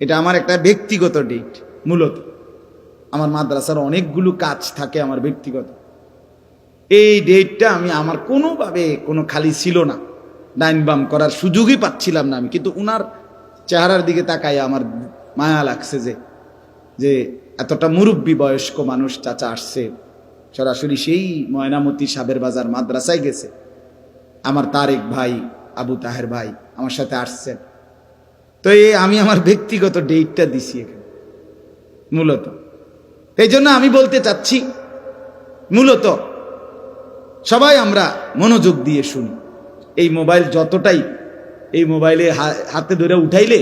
এটা আমার একটা ব্যক্তিগত ডেট। মূলত আমার মাদ্রাসার অনেকগুলো কাজ থাকে আমার ব্যক্তিগত। এই ডেটটা আমি আমার কোনোভাবে কোনো খালি ছিল না, ডাইন বাম করার সুযোগই পাচ্ছিলাম না আমি। কিন্তু উনার চেহারার দিকে তাকাই আমার মায়া লাগছে যে এতটা মুরব্বী বয়স্ক মানুষ চাচা আসছে, সরাসরি সেই ময়নামতি সাবের বাজার মাদ্রাসায় গেছে। আমার তারেক ভাই, আবু তাহের ভাই আমার সাথে আসছেন। তো আমি আমার ব্যক্তিগত ডেটটা দিছি এখানে মূলত। এই জন্য আমি বলতে চাচ্ছি, মূলত সবাই আমরা মনোযোগ দিয়ে শুনি। এই মোবাইল যতটাই, এই মোবাইলে হাতে ধরে উঠাইলে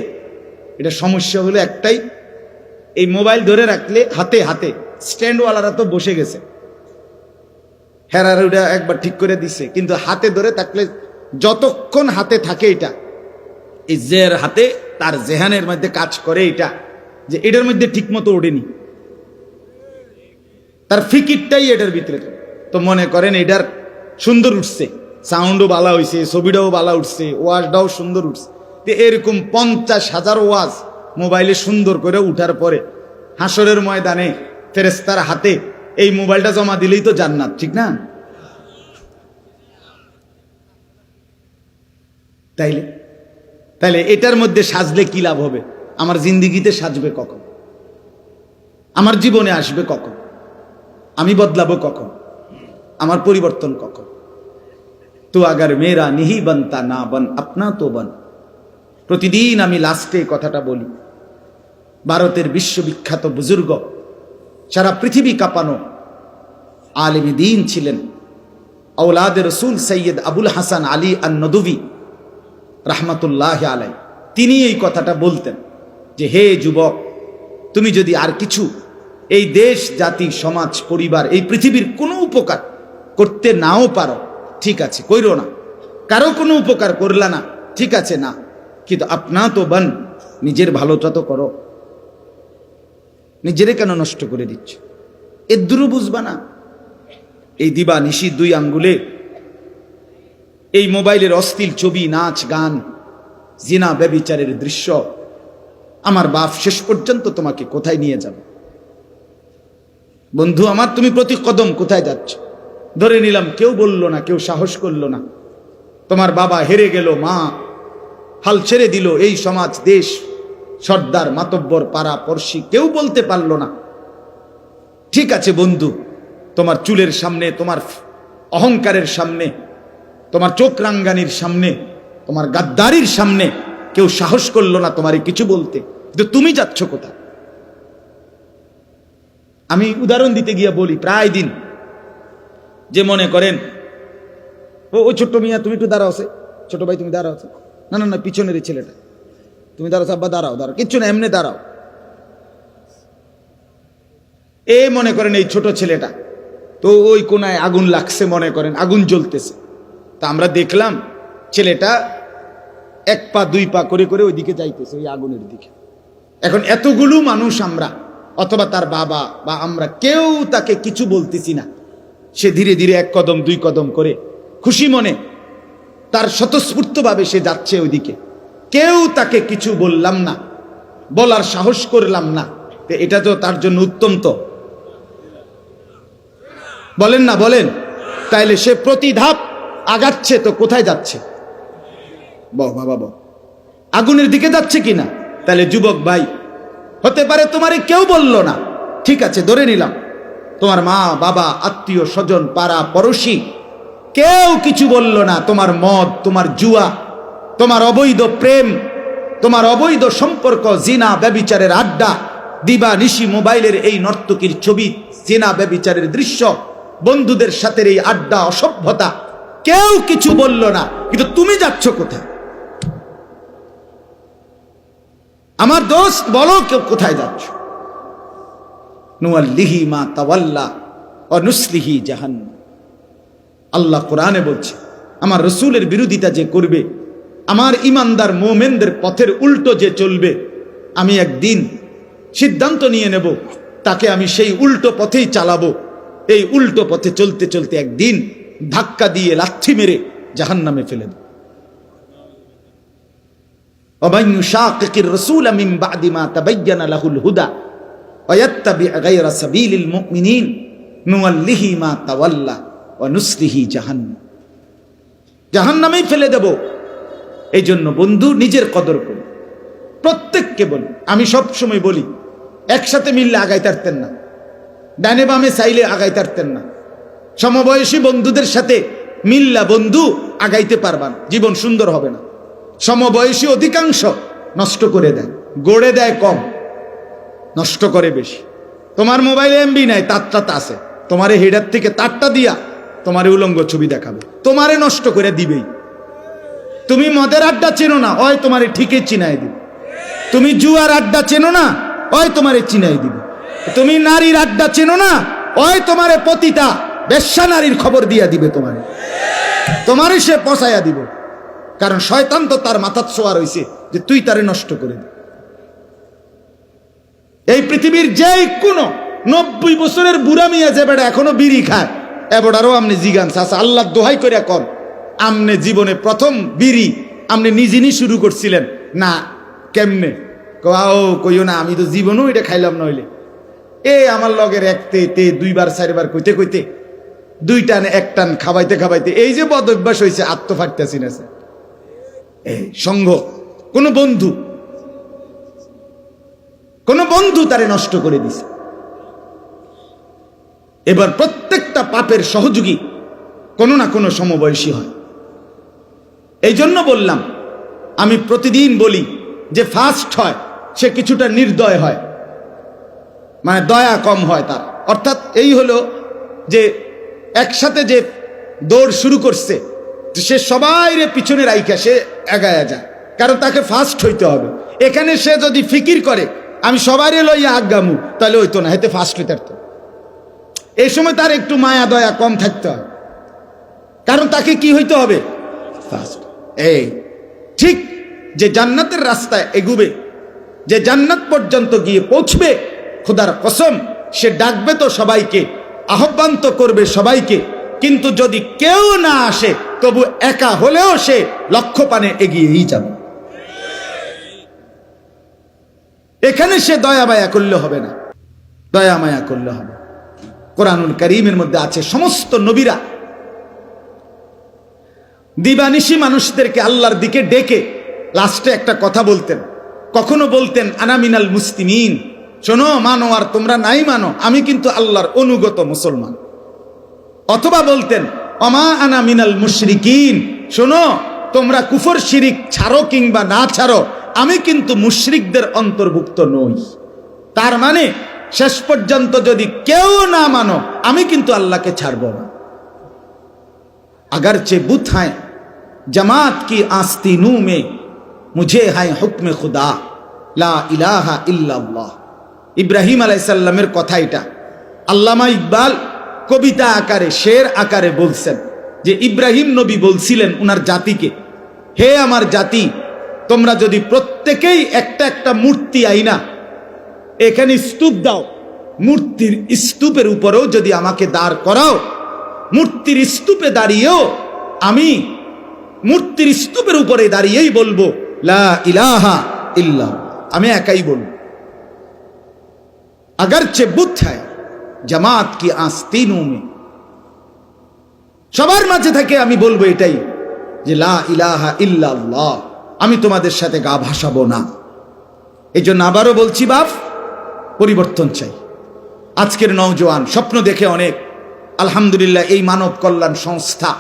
এটা সমস্যা হলো একটাই, এই মোবাইল ধরে রাখলে হাতে হাতে, স্ট্যান্ডওয়ালারা তো বসে গেছে, হেরার ওটা একবার ঠিক করে দিছে, কিন্তু হাতে ধরে থাকলে যতক্ষণ হাতে থাকে, এটা এই জের হাতে তার জেহানের মধ্যে কাজ করে এটা, যে এটার মধ্যে ঠিক মতো ওঠেনি, তার ফিকিরটাই এটার ভিতরে। তো মনে করেন এটার সুন্দর উঠছে, সাউন্ডও ভালো হয়েছে, ছবিটাও ভালো উঠছে, ওয়াজটাও সুন্দর উঠছে। তো এরকম 50,000 ওয়াজ মোবাইলে সুন্দর করে উঠার পরে হাসরের ময়দানে ফেরেশতার হাতে এই মোবাইলটা জমা দিলেই তো জান্নাত, ঠিক না? তাইলে এটার মধ্যে সাজলে কি লাভ হবে? আমার জিন্দিগিতে সাজবে কখন? আমার জীবনে আসবে কখন? আমি বদলাবো কখন? আমার পরিবর্তন কখন? তো আগার মেরা নিহি বনতা না বন আপনা তো বন। প্রতিদিন আমি লাস্টে কথাটা বলি। ভারতের বিশ্ববিখ্যাত বুজুর্গ, সারা পৃথিবী কাঁপানো আলেম দ্বীন ছিলেন, আওলাদে রসুল সৈয়দ আবুল হাসান আলী আন-নদভী রাহমাতুল্লাহ আলাই। তিনি এই কথাটা বলতেন যে, হে যুবক, তুমি যদি আর কিছু এই দেশ, জাতি, সমাজ, পরিবার, এই পৃথিবীর কোনো উপকার করতে নাও পারো, ঠিক আছে, কইরো না। কারো কোনো উপকার করলা না, ঠিক আছে না, কিন্তু আপনা তো বন, নিজের ভালোটা তো করো। নিজেরে কেন নষ্ট করে দিচ্ছ? এদুরু বুঝবা না? এই দিবা নিশি 2 আঙ্গুলে এই মোবাইলের অশ্লীল ছবি, নাচ, গান, জিনা ব্যভিচারের দৃশ্য, আমার বাপ শেষ পর্যন্ত তোমাকে কোথায় নিয়ে যাবে? বন্ধু আমার, তুমি প্রতি কদম কোথায় যাচ্ছ? ধরে নিলাম কেউ বলল না, কেউ সাহস করলো না, তোমার বাবা হেরে গেল, মা হাল ছেড়ে দিল, এই সমাজ, দেশ, সর্দার, মাতব্বর, পাড়া পড়শি কেউ বলতে পারলো না। ঠিক আছে বন্ধু, তোমার চুলের সামনে, তোমার অহংকারের সামনে, তোমার চোখ রাঙ্গানির সামনে, তোমার গাদ্দারির সামনে কেউ সাহস করলো না তোমারে কিছু বলতে, কিন্তু তুমি যাচ্ছ কোথায়? আমি উদাহরণ দিতে গিয়ে বলি, প্রায় দিন যে মনে করেন ও ছোট্ট মিয়া, তুমি একটু দাঁড়াও, ছোট ভাই তুমি দাঁড়াও, না না না পিছনের ছেলেটা, তুমি দাঁড়াও, আব্বা দাঁড়াও, দাঁড়াও, কিচ্ছু না, এমনি দাঁড়াও। এ মনে করেন এই ছোট ছেলেটা, তো ওই কোনায় আগুন লাগছে, মনে করেন আগুন জ্বলতেছে, তা আমরা দেখলাম ছেলেটা এক পা দুই পা করে করে ওইদিকে যাইতেছে, ওই আগুনের দিকে। এখন এতগুলো মানুষ আমরা, অথবা তার বাবা বা আমরা, কেউ তাকে কিছু বলতেছি না, সে ধীরে ধীরে এক কদম দুই কদম করে খুশি মনে তার স্বতঃস্ফূর্তভাবে সে যাচ্ছে ওইদিকে, কেউ তাকে কিছু বললাম না, বলার সাহস করলাম না, এটা তো তার জন্য উত্তম। তো বলেন না, বলেন? তাইলে সে প্রতি ধাপ আগাচ্ছে, তো কোথায় যাচ্ছে? বাবা আগুনের দিকে যাচ্ছে কিনা? তাহলে যুবক ভাই, হতে পারে তোমারে কেউ বলল না, ঠিক আছে ধরে নিলাম, তোমার মা বাবা আত্মীয় স্বজন পাড়া পড়শি কেউ কিছু বলল না, তোমার মদ, তোমার জুয়া, তোমার অবৈধ প্রেম, তোমার অবৈধ সম্পর্ক, জিনা ব্যভিচারের আড্ডা, দিবা নিশি মোবাইলের এই নর্তকীর ছবি, জিনা ব্যভিচারের দৃশ্য, বন্ধুদের সাথে এই আড্ডা, অসভ্যতা, কেউ কিছু বলল না, কিন্তু তুমি যাচ্ছ কোথায়? আমার দোস্ত বলো, কেউ কোথায় যাচ্ছ? নুয়াল্লিহি মা তাওয়াল্লা ওয়া নুসলিহি জাহান্নাম। আল্লাহ কোরআনে বলছে, আমার রসুলের বিরোধিতা যে করবে, আমার ইমানদার মুমিনদের পথের উল্টো যে চলবে, আমি একদিন সিদ্ধান্ত নিয়ে নেব, তাকে আমি সেই উল্টো পথেই চালাবো। এই উল্টো পথে চলতে চলতে একদিন ধাক্কা দিয়ে লাথি মেরে জাহান্নামে ফেলে দেব। ومن يشاقق الرسول من بعد ما تبين له الهدى ويتبع غير سبيل المؤمنين نوله ما تولى ونصله جهنم। জাহান্নামেই ফেলে দেব। এই জন্য বন্ধু, নিজের কদর করুন। প্রত্যেককে বলি, আমি সব সময় বলি, একসাথে মিললে আগাইতে পারতেন না, ডানে বামে চাইলে আগাইতে পারতেন না। সমবয়সী বন্ধুদের সাথে মিল্লা বন্ধু আগাইতে পারবান, জীবন সুন্দর হবে না। সমবয়সী অধিকাংশ নষ্ট করে দেয়, গড়ে দেয় কম, নষ্ট করে বেশি। তোমার মোবাইলে এমবি নাই, তারটা আছে, তোমারে হেডার থেকে তারটা দিয়া তোমারে উলঙ্গ ছবি দেখাবে, তোমারে নষ্ট করে দিবেই। তুমি মদের আড্ডা চেনো না, ওই তোমারে ঠিকই চিনাই দিবে। তুমি জুয়ার আড্ডা চেনো না, ওই তোমারে চিনাই দিবে। তুমি নারীর আড্ডা চেনো না, ওই তোমারে পতিতা বেশ্যা নারীর খবর দিয়া দিবে, তোমারে সে পচাইয়া দিবে। কারণ শয়তান তো তার মাথার ছোঁয়া রয়েছে যে তুই তারে নষ্ট করে দে। এই পৃথিবীর যেই কোন 90 বছরের বুড়া মিয়া যে বেড়া এখনো বিড়ি খায়, এবারও আমনে জিগান চাচা, আল্লাহ দোহাই করে কর, আমনে জীবনে প্রথম বিড়ি আমনে নিজেই শুরু করছিলেন না? কেমনে? কইও না, আমি তো জীবনও এটা খাইলাম নইলে। আমার লগের একতে দুইবার চারবার কইতে কইতে, দুই টান এক টান খাবাইতে খাবাইতে এই যে বদ অভ্যাস হয়েছে, আত্মফাটতেছি না এই সঙ্গ। কোন বন্ধু তারে নষ্ট করে দিছে। এবার প্রত্যেকটা পাপের সহযোগী কোনো না কোনো সমবয়সী হয়। এই জন্য বললাম, আমি প্রতিদিন বলি যে ফাস্ট হয় সে কিছুটা নির্দয় হয়, মানে দয়া কম হয় তার। অর্থাৎ এই হলো যে একসাথে যে দৌড় শুরু করছে, সে সবাই পিছনে রাইখা সে এগায়া যায়, কারণ তাকে ফাস্ট হইতে হবে। এখানে সে যদি ফিকির করে আমি সবারই লইয়া আগামু, তাহলে হইতো না, হেতে ফাস্ট হইতে পারত। এই সময় তার একটু মায়া দয়া কম থাকতে হবে, কারণ তাকে কি হইতে হবে? ফাস্ট। এই ঠিক যে জান্নাতের রাস্তায় এগুবে, যে জান্নাত পর্যন্ত গিয়ে পৌঁছবে, খোদার কসম সে ডাকবে তো সবাইকে, আহ্বান তো করবে সবাইকে, কিন্তু যদি কেউ না আসে তবু একা হলেও সে লক্ষ্য পানে এগিয়েই যাবে। এখানে সে দয়া মায়া করলে হবে না, দয়া মায়া করলে হবে। কোরআনুল কারীমের মধ্যে আছে সমস্ত নবীরা দিবানিশি মানুষদেরকে আল্লাহর দিকে ডেকে লাস্টে একটা কথা বলতেন। কখনো বলতেন আনা মিনাল মুসলিমিন, শোনো মানো আর তোমরা নাই মানো, আমি কিন্তু আল্লাহর অনুগত মুসলমান। অথবা বলতেন অমা আনা মিনাল মুশরিকিন, শোনো তোমরা কুফর শিরিক ছাড়ো কিংবা না ছাড়ো, আমি কিন্তু মুশরিকদের অন্তর্ভুক্ত নই। তার মানে শেষ পর্যন্ত যদি কেউ না মানো, আমি কিন্তু আল্লাহকে ছাড়ব না। अगर चे बुत हैं जमात की आस्तीनों में, मुझे है हुक्म खुदा ला इलाहा इल्लल्लाह। ইব্রাহিম আলাইহিস সালামের কথা এটা আল্লামা ইকবাল কবিতা আকারে শের আকারে বলছেন যে ইব্রাহিম নবী বলছিলেন উনার জাতিকে, হে আমার জাতি, তোমরা যদি প্রত্যেকেই একটা একটা মূর্তি আইনা এখানে স্তূপ দাও, মূর্তির স্তূপের উপরেও যদি আমাকে দাঁড় করাও, মূর্তির স্তূপে দাঁড়িয়েও আমি মূর্তির স্তূপের উপরে দাঁড়িয়েই বলবো লা ইলাহা ইল্লাল্লাহ, আমি একাই বলবো। अगरचे बुत है জামাত কি आस्तीनों में, সবার মাঝে থেকে আমি বলবো এটাই যে লা ইলাহা ইল্লাল্লাহ, আমি তোমাদের সাথে গা ভাসাবো না। এই জন্য আবারও বলছি বাপ, পরিবর্তন চাই। আজকের নওজোয়ান স্বপ্ন দেখে অনেক, আলহামদুলিল্লাহ এই মানব কল্যাণ সংস্থা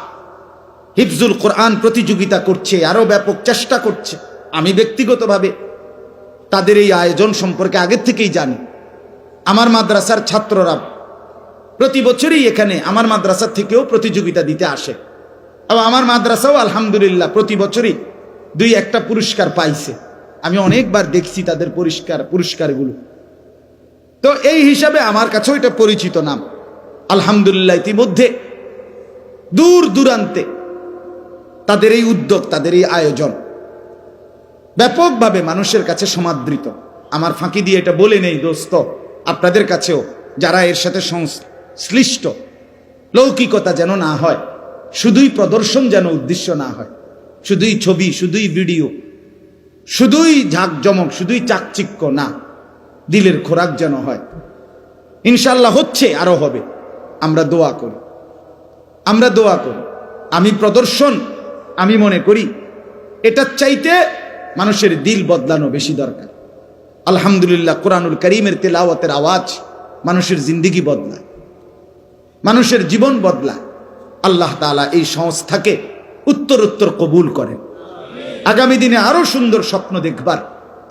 হিফজুল কোরআন প্রতিযোগিতা করছে, আরো ব্যাপক চেষ্টা করছে। আমি ব্যক্তিগতভাবে তাদের এই আয়োজন সম্পর্কে আগের থেকেই জানি। আমার মাদ্রাসার ছাত্ররা প্রতি বছরই এখানে আমার মাদ্রাসা থেকেও প্রতিযোগিতা দিতে আসে, এবং আমার মাদ্রাসাও আলহামদুলিল্লাহ প্রতি বছরই 2-1টা পুরস্কার পাইছে। আমি অনেকবার দেখছি তাদের পুরস্কারগুলো। তো এই হিসাবে আমার কাছেও এটা পরিচিত নাম। আলহামদুলিল্লাহ ইতিমধ্যে দূর দূরান্তে তাদের এই উদ্যোগ, তাদের এই আয়োজন ব্যাপকভাবে মানুষের কাছে সমাদৃত। আমার ফাঁকি দিয়ে এটা বলে নেই দোস্ত, আপনাদের কাছেও যারা এর সাথে সংশ্লিষ্ট, লৌকিকতা যেন না হয়, শুধুই প্রদর্শন যেন উদ্দেশ্য না হয়, শুধুই ছবি, শুধুই ভিডিও, শুধুই ঝাঁকজমক, শুধুই চাকচিক্য না, দিলের খোরাক যেন হয়। ইনশাআল্লাহ হচ্ছে, আরো হবে। আমরা দোয়া করি, আমরা দোয়া করি। আমি প্রদর্শন, আমি মনে করি এটার চাইতে মানুষের দিল বদলানো বেশি দরকার। আলহামদুলিল্লাহ কোরআনুল কারীমের তেলাওয়াতের আওয়াজ মানুষের জিন্দেগি বদলায়, মানুষের জীবন বদলায়। আল্লাহ তাআলা এই সংস্থাকে উত্তরোত্তর কবুল করেন, আগামী দিনে আরো সুন্দর স্বপ্ন দেখবার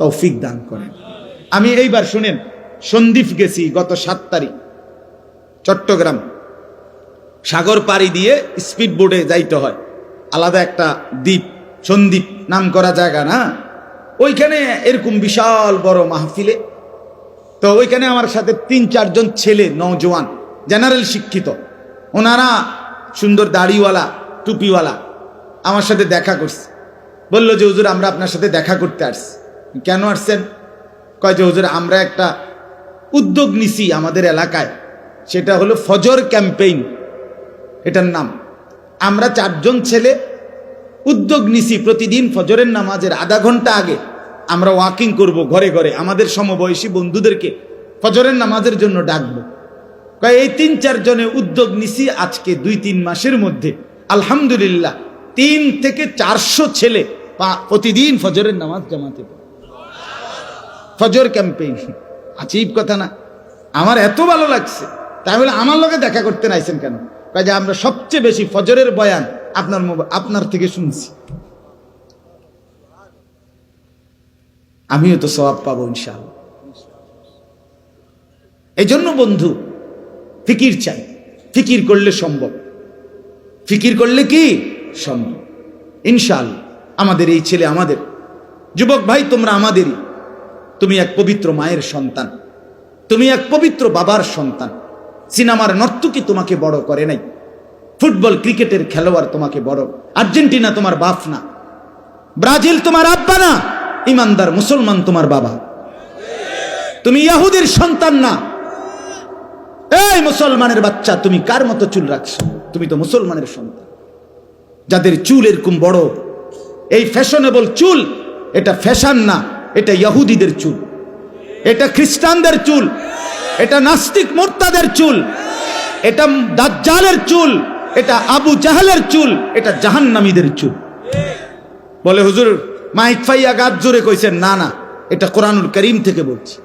তৌফিক দান করেন। আমি এইবার শুনেন, সন্দ্বীপ গেছি গত 7 তারিখ, চট্টগ্রাম সাগর পাড়ি দিয়ে স্পিড বোটে যাইতে হয়, আলাদা একটা দ্বীপ, সন্দ্বীপ নাম করা জায়গা না, ওইখানে এরকম বিশাল বড় মাহফিলে। তো ওইখানে আমার সাথে 3-4 জন ছেলে নওজোয়ান, জেনারেল শিক্ষিত, ওনারা সুন্দর দাড়িওয়ালা, টুপিওয়ালা, আমার সাথে দেখা করছে। বলল যে হুজুর আমরা আপনার সাথে দেখা করতে আসছি। কেন আসছেন? কয় যে হুজুর আমরা একটা উদ্যোগ নিছি আমাদের এলাকায়, সেটা হলো ফজর ক্যাম্পেইন, এটার নাম। আমরা 4 জন ছেলে উদ্যোগ নিছি, প্রতিদিন ফজরের নামাজের আধা ঘন্টা আগে আমরা ওয়াকিং করব, ঘরে ঘরে আমাদের সমবয়সী বন্ধুদেরকে ফজরের নামাজের জন্য ডাকবো। এই 3-4 জনে উদ্যোগ নিছি। আজকে 2-3 মাসের মধ্যে আলহামদুলিল্লাহ 3 থেকে 400 ছেলে প্রতিদিন ফজরের নামাজ জামাতে পড়ে। ফজর ক্যাম্পেইন, আজীব কথা না? আমার এত ভালো লাগছে। তাই বলে আমার লগে দেখা করতে নাইছেন কেন? কাজে আমরা সবচেয়ে বেশি ফজরের বয়ান আপনার থেকে শুনছি, আমিও তো সওয়াব পাবো ইনশাআল্লাহ। এই জন্য বন্ধু ফিকির চাই, ফিকির করলে সম্ভব, ফিকির করলে কি সম্ভব ইনশাআল্লাহ। আমাদের এই ছেলে, আমাদের যুবক ভাই, তোমরা আমাদেরই। তুমি এক পবিত্র মায়ের সন্তান, তুমি এক পবিত্র বাবার সন্তান। সিনেমার নর্তকী তোমাকে বড় করে নাই, ফুটবল ক্রিকেটের খেলোয়াড় তোমাকে বড়। আর্জেন্টিনা তোমার বাপ না, ব্রাজিল তোমার আব্বা না, ইমানদার মুসলমান তোমার বাবা। তুমি ইহুদির সন্তান না। এই মুসলমানের বাচ্চা, তুমি কার মতো চুল রাখছো? তুমি তো মুসলমানের সন্তান। যাদের চুল এরকম বড়, এই ফ্যাশনেবল চুল, এটা ফ্যাশন না, এটা ইহুদিদের চুল। এটা খ্রিস্টানদের চুল, এটা নাস্তিক মোর্তাদের চুল, এটা দাজ্জালের চুল, এটা আবু জাহেলের চুল, এটা জাহান্নামীদের চুল। বলে হুজুর মাইক ফাইয়া গাছ জোরে কইছেন, না না, এটা কোরআনুল কারীম থেকে বলছি।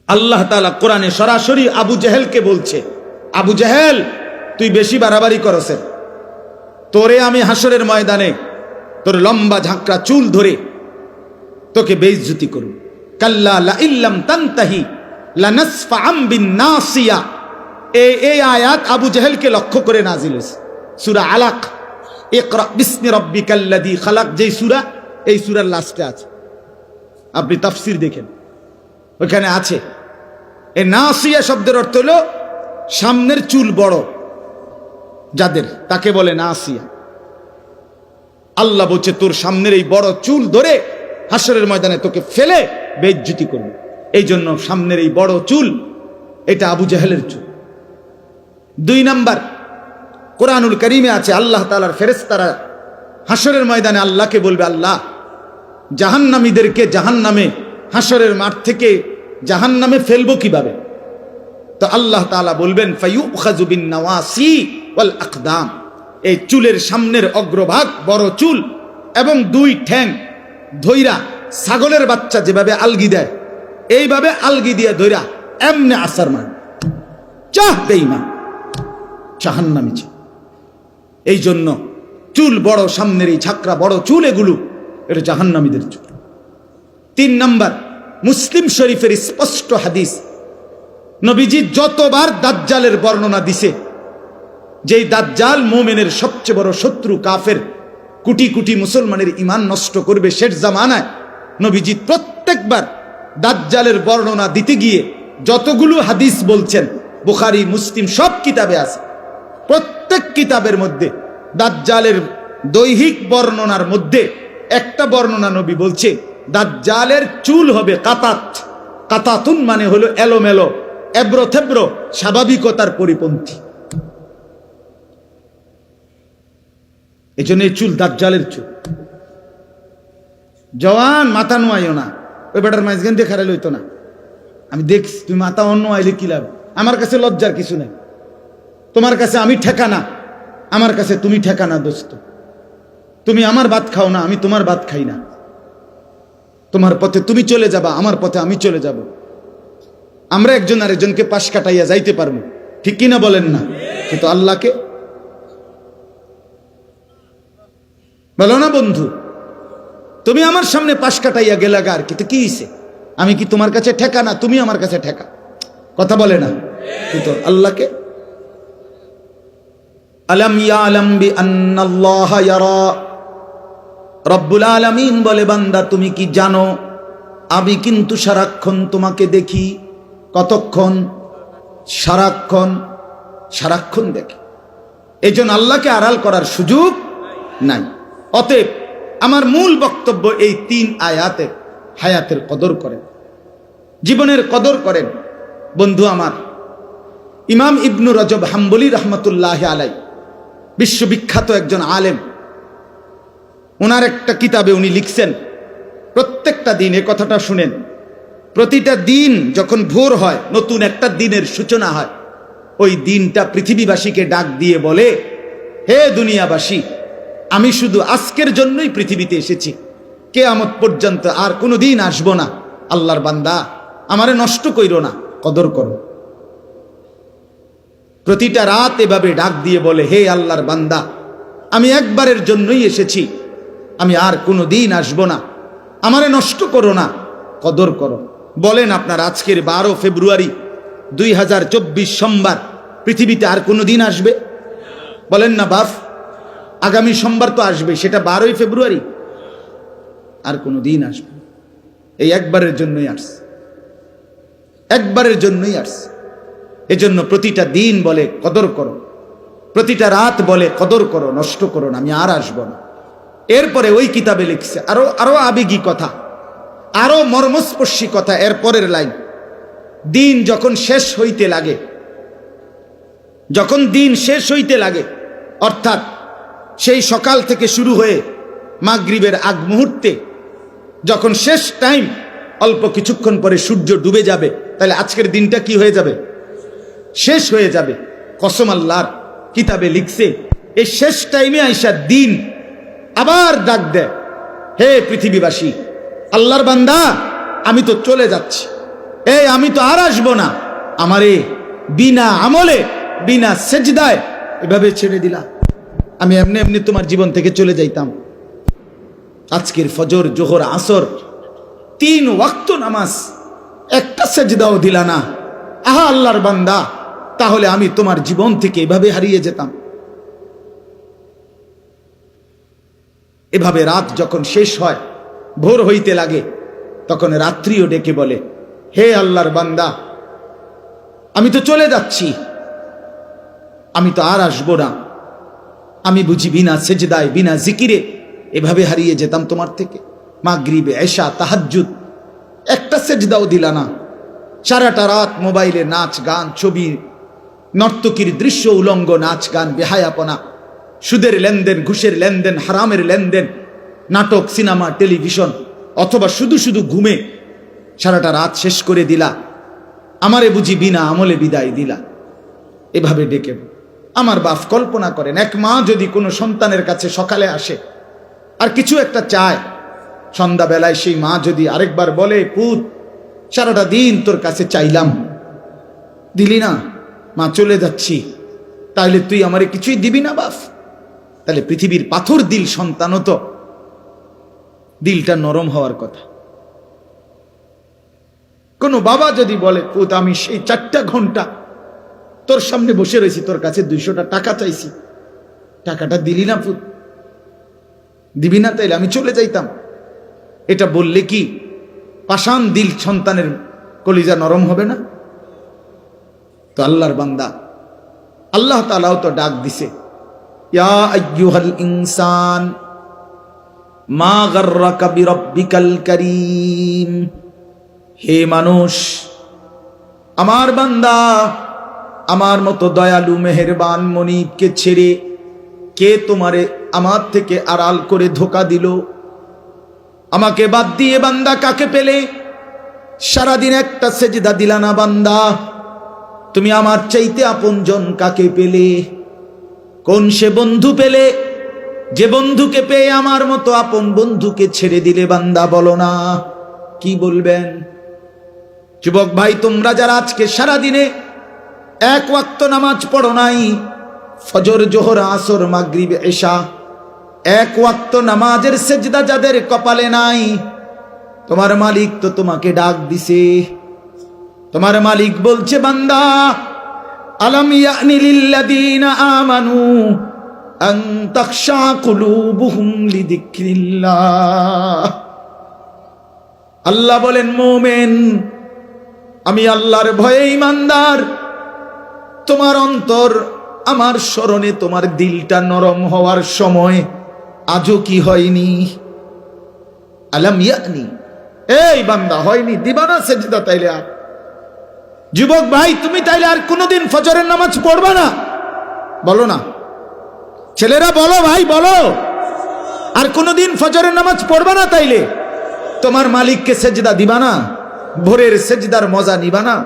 আল্লাহ তাআলা কোরআনে সরাসরি আবু জাহেলকে বলছে, আবু জাহেল তুই বেশি বাড়াবাড়ি করছেন, তোরে আমি হাসরের ময়দানে তোর লম্বা ঝাঁকড়া চুল ধরে তোকে বেইজ্জতি করব। কাল্লা লা ইল্লাম তানতাহি লানাসফাআম বিন নাসিয়া। এই আয়াত আবু জাহেলকে লক্ষ্য করে নাজিল হয়েছে। সূরা আলাক, ইকরা বিসমি রাব্বিকাল্লাযী খালাক, যেই সূরা, এই সূরার লাস্টে আছে, আপনি তাফসীর দেখেন ওখানে আছে। এই নাসিয়া শব্দের অর্থ হলো সামনের চুল বড় যাদের, তাকে বলে নাসিয়া। আল্লাহ বলছে তোর সামনের এই বড় চুল ধরে হাসরের ময়দানে তোকে ফেলে বেইজ্জতি করবে। এই জন্য সামনের এই বড় চুল, এটা আবু জাহেলের চুল। 2 নাম্বার, কোরআনুল কারীমে আছে আল্লাহ তাআলার ফেরেশতারা হাসরের ময়দানে আল্লাহকে বলবে, আল্লাহ জাহান্নামীদেরকে জাহান্নামে, হাসরের মাঠ থেকে জাহান্নামে ফেলবো কিভাবে? তো আল্লাহ তাআলা বলবেন ফায়ুখাযু বিন নাওয়াসি ওয়াল আকদাম। এই চুলের সামনের অগ্রভাগ বড় চুল এবং 2 ঠ্যাং ধইরা ছাগলের বাচ্চা যেভাবে আলগি দেয়, এইভাবে আলগি দিয়ে ধইরা এমনে আসার মান চাহ বেঈমান জাহান্নামী। এই জন্য চুল বড়, সামনের এই ঝাঁকড়া বড় চুল, এগুলো এটা জাহান্নামীদের চুল। 3 নাম্বার, মুসলিম শরীফের স্পষ্ট হাদিস, নবীজি যতবার দাজ্জালের বর্ণনা দিছে, যেই দাজ্জাল মুমিনের সবচেয়ে বড় শত্রু, কাফের, কোটি কোটি মুসলমানের ঈমান নষ্ট করবে শেষ জামানায়, নবীজি প্রত্যেকবার দাজ্জালের বর্ণনা দিতে গিয়ে যতগুলো হাদিস বলছেন, বুখারী মুসলিম সব কিতাবে আছে, প্রত্যেক কিতাবের মধ্যে দাজ্জালের দৈহিক বর্ণনার মধ্যে একটা বর্ণনা নবী বলছে দাজ্জালের চুল হবে কাতাত। কাতাতুন মানে হলো এলোমেলো, এব্রো থেব্রো, স্বাভাবিকতার পরিপন্থী। এই জন্য এই চুল দাজ্জালের চুল। জওয়ান মাথা নোয়াইও না, ওই বেটার মাঝখান দিয়ে খারাই লইতো না। আমি দেখছি তুমি মাথা অন্য আইলে কি লাভ? আমার কাছে লজ্জার কিছু নেই। তোমার কাছে আমি ঠেকানা, আমার কাছে তুমি ঠেকানা। দোস্ত, তুমি আমার ভাত খাও না, আমি তোমার ভাত খাই না। তোমার পথে তুমি চলে যাবা, আমার পথে আমি চলে যাব। আমরা একজন আরেকজনকে পাশ কাটাইয়া যাইতে পারবো, ঠিক কিনা বলেন না? কিন্তু আল্লাহকে বলো না, বন্ধু তুমি আমার সামনে পাশ কাটাইয়া গেলাগা, আর কিন্তু কি হইছে? আমি কি তোমার কাছে ঠেকা না? তুমি আমার কাছে ঠেকা, কথা বলে না। কিন্তু আল্লাহকে আলাম ইয়ালাম বিআন্নাল্লাহা ইয়ারা, রব্বুল আলামিন বলে বান্দা তুমি কি জানো আমি কিন্তু সারাক্ষণ তোমাকে দেখি। কতক্ষণ? সারাক্ষণ, সারাক্ষণ দেখি। এই জন্য আল্লাহকে আড়াল করার সুযোগ নাই। অতএব আমার মূল বক্তব্য এই 3 আয়াতের, হায়াতের কদর করেন, জীবনের কদর করেন। বন্ধু আমার, ইমাম ইবনু রজব হাম্বলি রহমতুল্লাহ আলাই, বিশ্ববিখ্যাত একজন আলেম, ওনার একটা কিতাবে উনি লিখছেন প্রত্যেকটা দিন, এ কথাটা শুনেন, প্রতিটা দিন যখন ভোর হয়, নতুন একটা দিনের সূচনা হয়, ওই দিনটা পৃথিবীবাসীকে ডাক দিয়ে বলে, হে দুনিয়াবাসী, আমি শুধু আজকের জন্যই পৃথিবীতে এসেছি, কিয়ামত পর্যন্ত আর কোনো দিন আসবো না। আল্লাহর বান্দা, আমারে নষ্ট কইরো না, কদর করো। প্রতিটা রাত এভাবে ডাক দিয়ে বলে, হে আল্লাহর বান্দা, আমি একবারের জন্যই এসেছি, আমি আর কোনো দিন আসবো না, আমারে নষ্ট করো না, কদর করো। বলেন আপনার আজকের 12 ফেব্রুয়ারি 2024 সোমবার পৃথিবীতে আর কোনো দিন আসবে? বলেন না বাপ, আগামী সোমবার তো আসবে, সেটা 12ই ফেব্রুয়ারি, আর কোনো দিন আসবে? এই একবারের জন্যই আসছে, একবারের জন্যই আসছে। এজন্য প্রতিটা দিন বলে কদর করো, প্রতিটা রাত বলে কদর করো, নষ্ট করো না, আমি আর আসবো না। এরপরে ওই কিতাবে লিখছে আরো আবেগী কথা, আরো মর্মস্পর্শী কথা। এরপরের লাইন, দিন যখন শেষ হইতে লাগে, যখন দিন শেষ হইতে লাগে, অর্থাৎ সেই সকাল থেকে শুরু হয়ে মাগরিবের আগ মুহূর্তে যখন শেষ টাইম, অল্প কিছুক্ষণ পরে সূর্য ডুবে যাবে, তাহলে আজকের দিনটা কি হয়ে যাবে? শেষ হয়ে যাবে। কসম আল্লাহর, কিতাবে লিখছে এই শেষ টাইমে আইসা দিন আবার ডাক দেয়, হে পৃথিবীবাসী, আল্লাহর বান্দা আমি তো চলে যাচ্ছি, আমি তো আর আসবো না, আমারে বিনা আমলে বিনা সেজদায় এভাবে ছেড়ে দিলা, আমি এমনি এমনি তোমার জীবন থেকে চলে যাইতাম। আজকের ফজর, জোহর, আসর 3 ওয়াক্ত নামাজ, একটা সেজদাও দিলা না। আহা আল্লাহর বান্দা, তাহলে আমি তোমার জীবন থেকে এভাবে হারিয়ে যেতাম। এভাবে রাত যখন শেষ হয়, ভোর হইতে লাগে, তখন রাত্রিও ডেকে বলে, হে আল্লাহর বান্দা, আমি তো চলে যাচ্ছি, আমি তো আর আসবো না, আমি বুঝি বিনা সেজদায় বিনা জিকিরে এভাবে হারিয়ে যেতাম তোমার থেকে। মাগরিবে, এশা, তাহাজ্জুদ একটা সেজদাও দিলা না। সারাটা রাত মোবাইলে নাচ গান, ছবি, নর্তকীর দৃশ্য, উলঙ্গ নাচ গান, বেহায়াপনা, সুদের লেনদেন, ঘুষের লেনদেন, হারামের লেনদেন, নাটক, সিনেমা, টেলিভিশন, অথবা শুধু শুধু ঘুমে সারাটা রাত শেষ করে দিলা। আমারে বুঝি বিনা আমলে বিদায় দিলা। এভাবে ডেকে আমার বাপ, কল্পনা করেন, এক মা যদি কোনো সন্তানের কাছে সকালে আসে আর কিছু একটা চায়, সন্ধ্যাবেলায় সেই মা যদি আরেকবার বলে, পুত সারাটা দিন তোর কাছে চাইলাম, দিলি না, মা চলে যাচ্ছি, তাইলে তুই আমারে কিছুই দিবি না বাপ? তাহলে পৃথিবীর পাথর দিল সন্তানও তো দিলটা নরম হওয়ার কথা। কোনো বাবা যদি বলে, পুত আমি সেই 4টা ঘন্টা তোর সামনে বসে রয়েছি, তোর কাছে 200টা টাকা চাইছি, টাকাটা দিলি না পুত, দিবি না, তাইলে আমি চলে যাইতাম। এটা বললে কি পাষাণ দিল সন্তানের কলিজা নরম হবে না? তো আল্লাহর বান্দা, আল্লাহ তাআলাও তো ডাক দিছে, ইয়া আইয়ুহাল ইনসান মা গাররাকা বিরাব্বিকাল কারীম, হে মানুষ, আমার বান্দা, আমার মতো দয়ালু মেহেরবান মনিবকে ছেড়ে কে তোমারে আমার থেকে আড়াল করে ধোকা দিল? আমাকে বাদ দিয়ে বান্দা কাকে পেলে? সারাদিন একটা সেজদা দিলা না বান্দা, তুমি আমার চাইতে আপনজন কাকে পেলে? কোন সে বন্ধু পেলে যে বন্ধুকে পেয়ে আমার মতো আপন বন্ধুকে ছেড়ে দিলে? বান্দা বলো না, কি বলবেন? যুবক ভাই, তোমরা যারা আজকে সারাদিনে 1 ওয়াক্ত নামাজ পড়ো নাই, ফজর, জোহর, আসর, মাগরিব, এশা, 1 ওয়াক্ত নামাজের সেজদা যাদের কপালে নাই, তোমার মালিক তো তোমাকে ডাক দিছে। তোমার মালিক বলছে, বান্দা, আলাম ইয়ানি লিল্লাযীনা আমানু আন তাখশা কুলুবুহুম লিযিকরিল্লাহ। আল্লাহ বলেন, মুমিন, আমি আল্লাহর ভয়ে ঈমানদার, তোমার অন্তর আমার স্মরণে, তোমার দিলটা নরম হওয়ার সময় আজও কি হয়নি? আলাম ইয়ানি, এই বান্দা, হয়নি? দিবা না সেজদা? তাইলে আর যুবক ভাই, তুমি তাইলে আর কোনোদিন ফজরের নামাজ পড়বা না? বলো না ছেলেরা, বলো ভাই, বলো, আর কোনোদিন ফজরের নামাজ পড়বা না? তাইলে তোমার মালিককে সেজদা দিবা না? ভোরের সেজদার মজা নিবা না?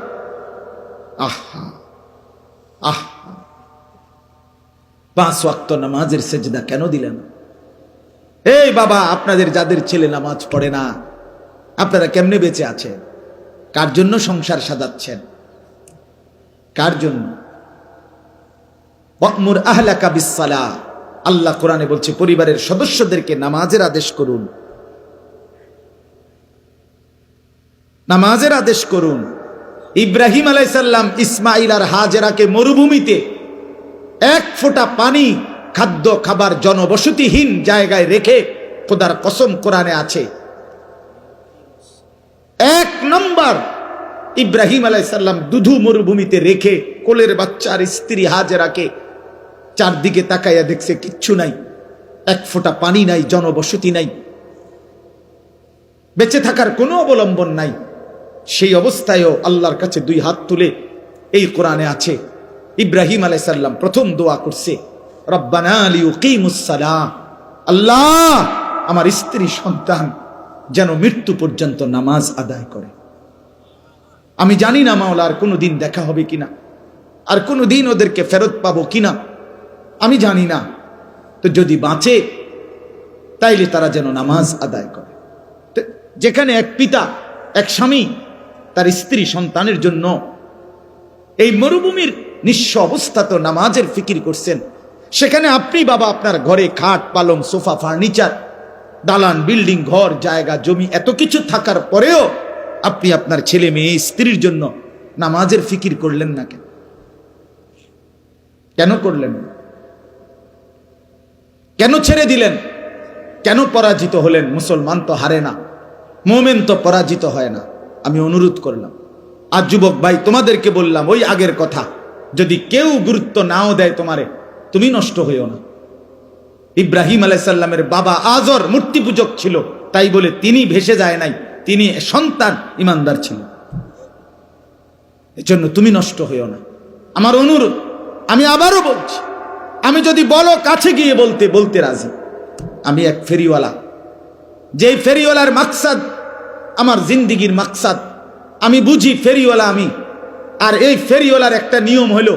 আহা আহা, 5 ওয়াক্ত নামাজের সেজদা কেন দিলেন? এই বাবা, আপনাদের যাদের ছেলে নামাজ পড়ে না, আপনারা কেমনে বেঁচে আছেন? কার জন্য সংসার সাজাচ্ছেন? কার জন্য? ওয়া'মুর আহলাকা বিস-সালাহ, আল্লাহ কোরআনে বলছে পরিবারের সদস্যদেরকে নামাজের আদেশ করুন, নামাজের আদেশ করুন। ইব্রাহিম আলাইহিস সালাম ইসমাঈল আর হাজেরাকে মরুভূমিতে 1 ফোঁটা পানি, খাদ্য খাবার জনবসতিহীন জায়গায় রেখে, খোদার কসম কোরআনে আছে, 1 নম্বর ইব্রাহিম আলাইহিস সালাম দুধু মরুভূমিতে রেখে কোলের বাচ্চার স্ত্রী হাজেরাকে চারদিকে তাকাইয়া দেখছে কিচ্ছু নাই, 1 ফোঁটা পানি নাই, জনবসতি নাই, বেঁচে থাকার কোনো অবলম্বন নাই। সেই অবস্থায়ও আল্লাহর কাছে 2 হাত তুলে, এই কোরআনে আছে, ইব্রাহিম আলাইহিস সালাম প্রথম দোয়া করছে, রব্বানা লিয়ুকিমুস সালাহ, আল্লাহ আমার স্ত্রী সন্তান যেন মৃত্যু পর্যন্ত নামাজ আদায় করে। আমি জানি না মাওলা আর কোনো দিন দেখা হবে কিনা, আর কোনো দিন ওদেরকে ফেরত পাবো কিনা আমি জানি না। তো যদি বাঁচে তাইলে তারা যেন নামাজ আদায় করে। যেখানে এক পিতা, এক স্বামী তার স্ত্রী সন্তানের জন্য এই মরুভূমির নিঃস্ব অবস্থা তো নামাজের ফিকির করছেন, সেখানে আপনি বাবা আপনার ঘরে খাট পালং সোফা ফার্নিচার দালান বিল্ডিং ঘর জায়গা জমি এত কিছু থাকার পরেও আপনি আপনার ছেলে মেয়ে স্ত্রীর জন্য নামাজের ফিকির করলেন না কেন? কেন করলেন না? কেন ছেড়ে দিলেন? কেন পরাজিত হলেন? মুসলমান তো হারে না, মোমেন তো পরাজিত হয় না। আমি অনুরোধ করলাম, আজ যুবক ভাই তোমাদেরকে বললাম, ওই আগের কথা, যদি কেউ গুরুত্ব নাও দেয় তোমারে, তুমি নষ্ট হইও না। ইব্রাহিম আলাইহিস সালামের বাবা আজর মূর্তি পূজক ছিল, তাই বলে তিনি ভেসে যায় নাই, তিনি সন্তান ইমানদার ছিল। এজন্য তুমি নষ্ট হইও না। আমার অনুরোধ, আমি আবারও বলছি, আমি যদি বলো কাছে গিয়ে বলতে বলতে রাজি। আমি এক ফেরিওয়ালা, যেই ফেরিওয়ালার মাকসাদ আমার জিন্দিগির মাকসাদ, আমি বুঝি ফেরিওয়ালা আমি। আর এই ফেরিওয়ালার একটা নিয়ম হলো,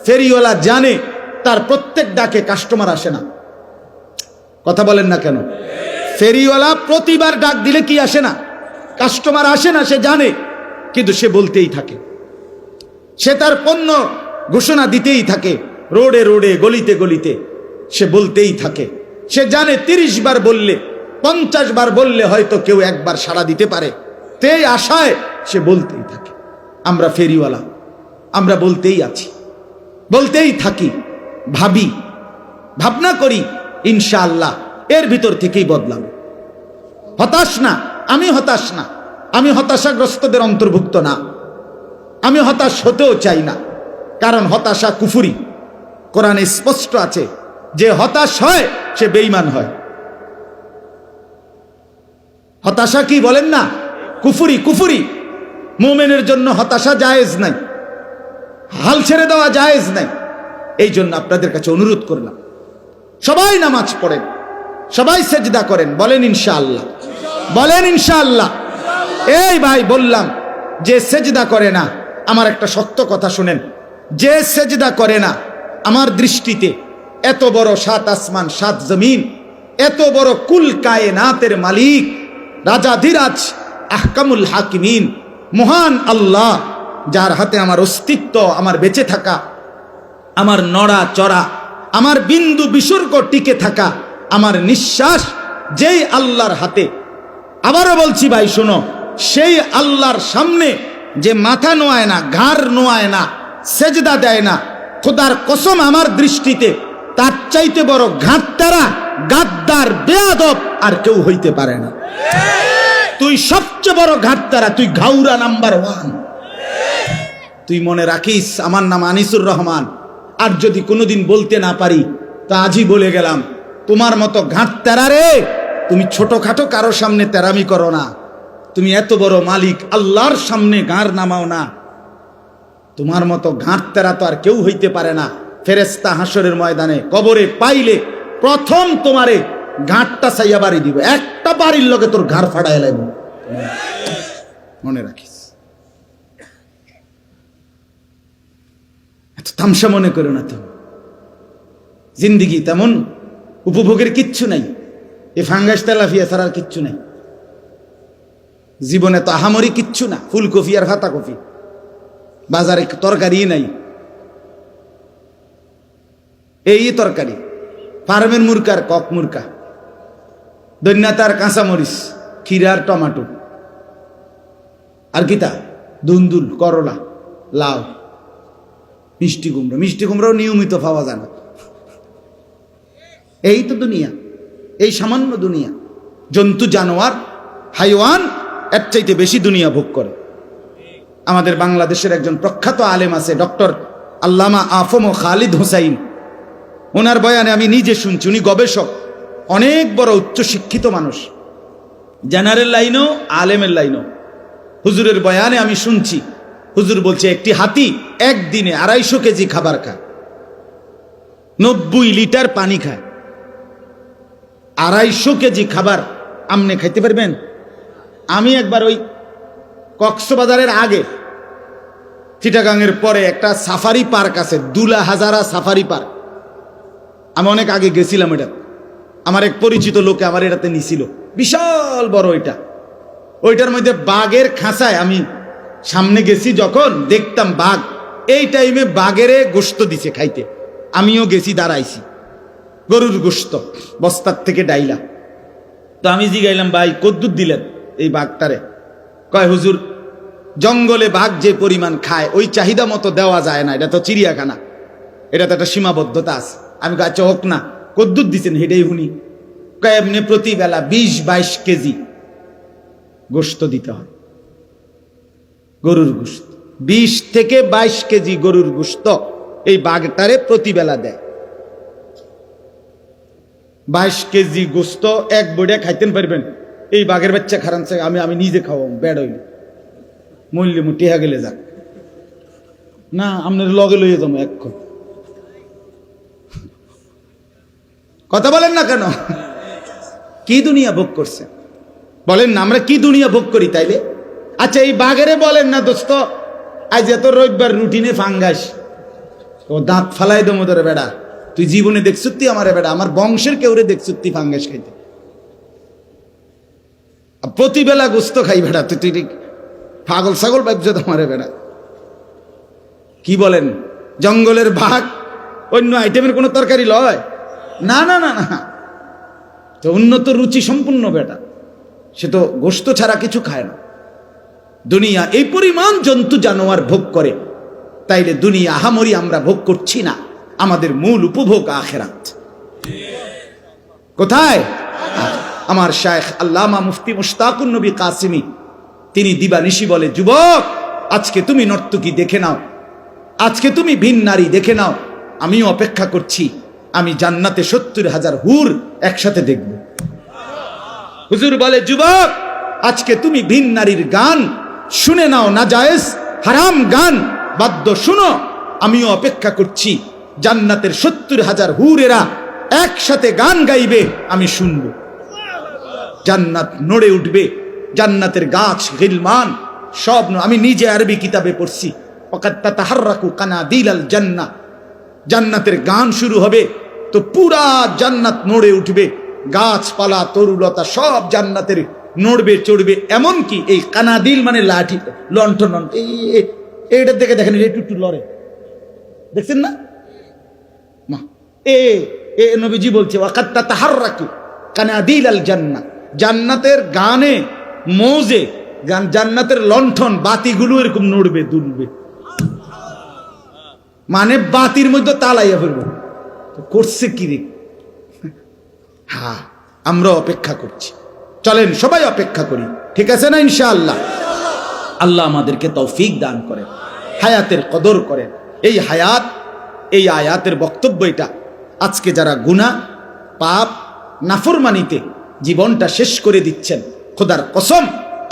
ফেরিওয়ালা জানে তার প্রত্যেক ডাকে কাস্টমার আসে না। কথা বলেন না কেন? ফেরিওয়ালা প্রতিবার ডাক দিলে কি আসে না? কাস্টমার আসে না, সে জানে, কিন্তু সে বলতেই থাকে, সে তার পণ্য ঘোষণা দিতেই থাকে, রোডে রোডে গলিতে গলিতে সে বলতেই থাকে। সে জানে 30 বার বললে 50 বার বললে হয়তো কেউ একবার সাড়া দিতে পারে, সেই আশায় সে বলতেই থাকে। আমরা ফেরিওয়ালা, আমরা বলতেই আছি, বলতেই থাকি, ভাবি, ভাবনা করি, ইনশাআল্লাহ এর ভিতর থেকেই বদলাবে। হতাশ না, আমি হতাশ না, আমি হতাশাগ্রস্তদের অন্তর্ভুক্ত না, আমি হতাশ হতেও চাই না, কারণ হতাশা কুফরি। কোরআনে স্পষ্ট আছে, যে হতাশ হয় সে বেঈমান হয়। হতাশা কি বলেন না? কুফরি, কুফরি। মুমিনের জন্য হতাশা জায়েজ নাই, হাল ছেড়ে দেওয়া জায়েজ নাই। এই জন্য আপনাদের কাছে অনুরোধ করলাম, সবাই নামাজ পড়েন, সবাই সেজদা করেন, বলেন ইনশাআল্লাহ, বলেন ইনশাআল্লাহ। এই ভাই বললাম, যে সেজদা করে না, আমার একটা সত্য কথা শুনেন, যে সেজদা করে না, আমার দৃষ্টিতে এত বড় 7 আসমান 7 জমিন, এত বড় কুল কায়নাতের মালিক, রাজাধিরাজ, আহকামুল হাকিমিন, মহান আল্লাহ, যার হাতে আমার অস্তিত্ব, আমার বেঁচে থাকা, আমার নড়া চড়া, আমার বিন্দু বিসর্গ টিকে থাকা, আমার নিঃশ্বাস, যেই আল্লাহর হাতে। আবারও বলছি ভাই শোনো, সেই আল্লাহর সামনে যে মাথা নোয়ায় না, ঘাড় নোয়ায় না, সেজদা দেয় না, খোদার কসম আমার দৃষ্টিতে তার চাইতে বড় ঘাটতারা, গাদ্দার, বেয়াদব আর কেউ হইতে পারে না। তুই সবচেয়ে বড় ঘাটতারা, তুই ঘাউরা নাম্বার 1। তুই মনে রাখিস, আমার নাম আনিসুর রহমান, আর যদি কোনোদিন বলতে না পারি তা আজই বলে গেলাম, তোমার মতো ঘাটতারা রে, তুমি ছোটখাটো কারো সামনে তেরামি করো না, তুমি এত বড় মালিক আল্লাহর সামনে গাঁর নামাও না। তোমার মতো ঘাটতারা তো আর কেউ হইতে পারে না। ফেরেশতা হাসরের ময়দানে কবরে পাইলে প্রথম তোমারে ঘাটটা চাইয়া বাড়ি দিব, একটা বাড়ির লগে তোর ঘাড় ফাড়াই লাইব। মনে রাখিস, এত তামসা মনে করো না। তুমি জিন্দিগি তেমন উপভোগের কিচ্ছু নাই, এ ফাঙ্গাস তেলাফিয়া ছাড়ার কিচ্ছু নাই। জীবনে তো আহামরি কিচ্ছু না, ফুলকপি আর হাতা কপি, বাজারে তরকারি নাই, এই তরকারি, ফার্মের মুরকার কক মুরকা, দৈন্যাতার কাঁচামরিচ, ক্ষীরার টমাটো, আর কিতা দুন্দুল, করলা, লাউ, মিষ্টি কুমড়ো। মিষ্টি কুমড়াও নিয়মিত পাওয়া যায় না। এই তো দুনিয়া, এই সামান্য দুনিয়া। জন্তু জানোয়ার হাইওয়ান এর চাইতে বেশি দুনিয়া ভোগ করে। আমাদের বাংলাদেশের একজন প্রখ্যাত আলেম আছে, ডক্টর আল্লামা আফম খালিদ হোসাইন। ওনার বয়ানে আমি নিজে শুনছি, উনি গবেষক, অনেক বড় উচ্চশিক্ষিত মানুষ, জেনারেল লাইনও আলেমের লাইনও। হুজুরের বয়ানে আমি শুনছি, হুজুর বলছে একটি হাতি একদিনে 250 কেজি খাবার খায়, 90 লিটার পানি খায়। 250 কেজি খাবার আমনে খাইতে পারবেন? আমি একবার ওই কক্সবাজারের আগে চিটাগাংয়ের পরে একটা সাফারি পার্ক আছে, দুলা হাজারা সাফারি পার্ক। আমি অনেক আগে গেছিলাম। এটা আমার এক পরিচিত লোকে আমার এটাতে নিছিল, বিশাল বড় এটা। ওইটার মধ্যে বাঘের খাঁচায় আমি সামনে গেছি, যখন দেখতাম বাঘ, এই টাইমে বাঘেরে গোশত দিছে খাইতে। আমিও গেছি, দাঁড়াইছি, গরুর গোশত বস্তার থেকে ডাইলা। তো আমি জিগাইলাম, ভাই কদ্দুর দিলেন এই বাঘটারে? কয়, হুজুর জঙ্গলে বাঘ যে পরিমাণ খায় ওই চাহিদা মতো দেওয়া যায় না, এটা তো চিড়িয়াখানা, এটা তো একটা সীমাবদ্ধতা আছে। আমি কাছে হোক না, কদ্দুর দিচ্ছেন হেডেই হুনি? কয়, এমনি প্রতি বেলা 20-22 কেজি গোশত দিতে হয়, গরুর গোশত 20 থেকে 22 কেজি গরুর গোশত এই বাঘটারে প্রতি বেলা দেয়। 22 কেজি গোশত এক বড়ে খাইতেন পারবেন? এই বাঘের বাচ্চা খারানছে, আমি নিজে খাওয়াম, বেড হইল মূল্য মুটিহা গেলে যাক না, আপনার লগে লইয়ে যাবো এক্ষণ। কথা বলেন না কেন? কি দুনিয়া ভোগ করছে বলেন না, আমরা কি দুনিয়া ভোগ করি তাইলে? আচ্ছা এই বাঘেরে বলেন না, দোস্ত আজ এত রবিবার রুটিনে ফাঙ্গাস, তো দাঁত ফালাই দমো তোরে বেড়া, তুই জীবনে দেখছুত্তি আমারে বেড়া, আমার বংশের কেউরে দেখছুত্তি ফাঙ্গাস খাইতে, প্রতিবেলা গোস্ত খাই বেড়া, তুই পাগল ছাগল ব্যবসা তোমারে বেড়া। কি বলেন? জঙ্গলের বাঘ অন্য আইটেমের কোনো তরকারি লয় না, না না না, তো উন্নত রুচি সম্পূর্ণ বেটা, সে তো গোস্ত ছাড়া কিছু খায় না। দুনিয়া এই পরিমাণ জন্তু জানোয়ার ভোগ করে, তাইলে দুনিয়া আহামরি আমরা ভোগ করছি না, আমাদের মূল উপভোগ আখিরাত। কোথায়? আমার শায়েখ আল্লামা মুফতি মুশতাকুন নবী কাসিমি তিনি দিবানিশি বলে, যুবক আজকে তুমি নর্তকী দেখে নাও, আজকে তুমি ভিন নারী দেখে নাও, আমিও অপেক্ষা করছি, আমি জান্নাতে 70,000 হুর একসাথে দেখব। হুজুর বলে, যুবক আজকে তুমি ভিন নারীর গান শুনে নাও, নাজায়েজ হারাম গান বাদ্য শুনো, আমিও অপেক্ষা করছি, জান্নাতের 70,000 হুরেরা একসাথে গান গাইবে, আমি শুনব, জান্নাত নড়ে উঠবে, জান্নাতের গাছ গিলমান সব। আমি নিজে আরবি কিতাবে পড়ছি, ওয়াকাদ তাতাহাররাকু কানাদিলাল জান্নাহ, জান্নাতের গান শুরু হবে তো পুরা জান্নাত নড়ে উঠবে, গাছপালা তরুলতা সব জান্নাতের নড়বে চড়বে। এমনকি এই কানাদিল মানে লাঠি, লণ্ঠন, এইটার দিকে দেখেন, একটু লড়ে, দেখছেন না? এ নবীজি বলছে, ওয়াকাদ তাতাহাররাকু কানাদিলাল জান্নাহ, জান্নাতের গানে মৌজে জান্নাতের লণ্ঠন বাতিগুলো এরকম নড়বে দুলবে, মানে বাতির মধ্যে তালাইয়া ফেলবো। করছে কি রে? হ্যাঁ, আমরা অপেক্ষা করছি, চলেন সবাই অপেক্ষা করি, ঠিক আছে না? ইনশাআল্লাহ আল্লাহ আমাদেরকে তৌফিক দান করেন, হায়াতের কদর করেন। এই হায়াত, এই আয়াতের বক্তব্য এটা। আজকে যারা গুনাহ পাপ নাফরমানিতে জীবনটা শেষ করে দিচ্ছেন, খোদার কসম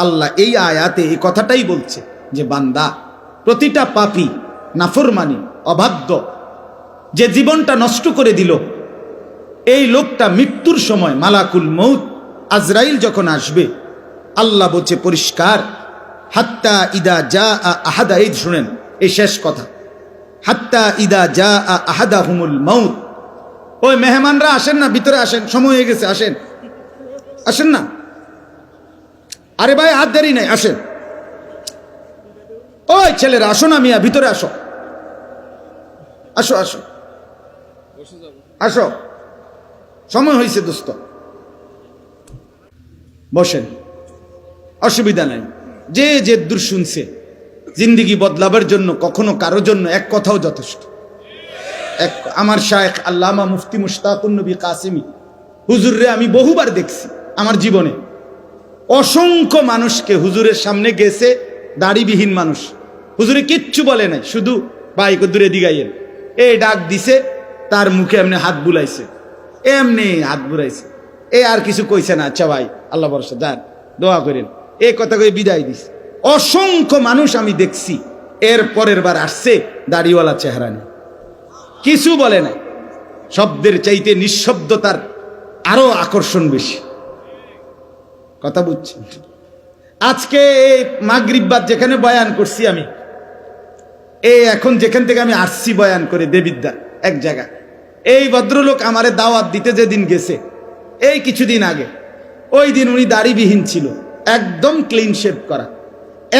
আল্লাহ এই আয়াতে এই কথাটাই বলছে যে বান্দা, প্রতিটা পাপী নাফরমানি অবাধ্য যে জীবনটা নষ্ট করে দিল, এই লোকটা মৃত্যুর সময় মালাকুল মউত আজরাইল যখন আসবে, আল্লাহ বলছে পরিষ্কার, হাত্তা ইদা জা আহাদা, এই শুনেন এই শেষ কথা, হাত্তা ইদা জা আহাদাহুমুল মউত, ওই মেহমানরা আসেন না, ভিতরে আসেন, সময় হয়ে গেছে, আসেন আসেন না, আরে ভাই হাত দেরি নাই, আসেন, ওই ছেলেরা আসো না মিয়া, ভিতরে আসো, আসো আসো আসো, সময় হয়েছে দোস্ত, বসেন, অসুবিধা নাই। যে যে দূর শুনছে, জিন্দিগি বদলাবার জন্য কখনো কারো জন্য এক কথাও যথেষ্ট। আমার শায়েখ আল্লামা মুফতি মুশতাকুন নবী কাসিমি হুজুররে আমি বহুবার দেখছি আমার জীবনে, অসংখ্য মানুষকে হুজুরের সামনে গেছে, দাড়িবিহীন মানুষ, হুজুরে কিচ্ছু বলে নাই, শুধু বাইক দূরে দিগাইয়েন, এই ডাক দিছে, তার মুখে এমনি হাত বুলাইছে, এমনি হাত বুলাইছে, আর কিছু কইছে না, আচ্ছা ভাই আল্লাহ ভরসা যান দোয়া করেন, এই কথা কই বিদায় দিস। অসংখ্য মানুষ আমি দেখছি, এর পরের বার আসছে দাড়িওয়ালা চেহারা নেই, কিছু বলে না, শব্দের চাইতে নিঃশব্দতার আরো আকর্ষণ বেশি। কথা বুঝছি? আজকে এই মাগরিব বাদ যেখানে বয়ান করছি আমি, এখন যেখান থেকে আমি আসছি বয়ান করে দেবিদ্যা এক জায়গা, এই ভদ্রলোক আমারে দাওয়াত দিতে যেদিন গেছে এই কিছুদিন আগে, ওই দিন উনি দাড়িবিহীন ছিল, একদম ক্লিন শেভ করা।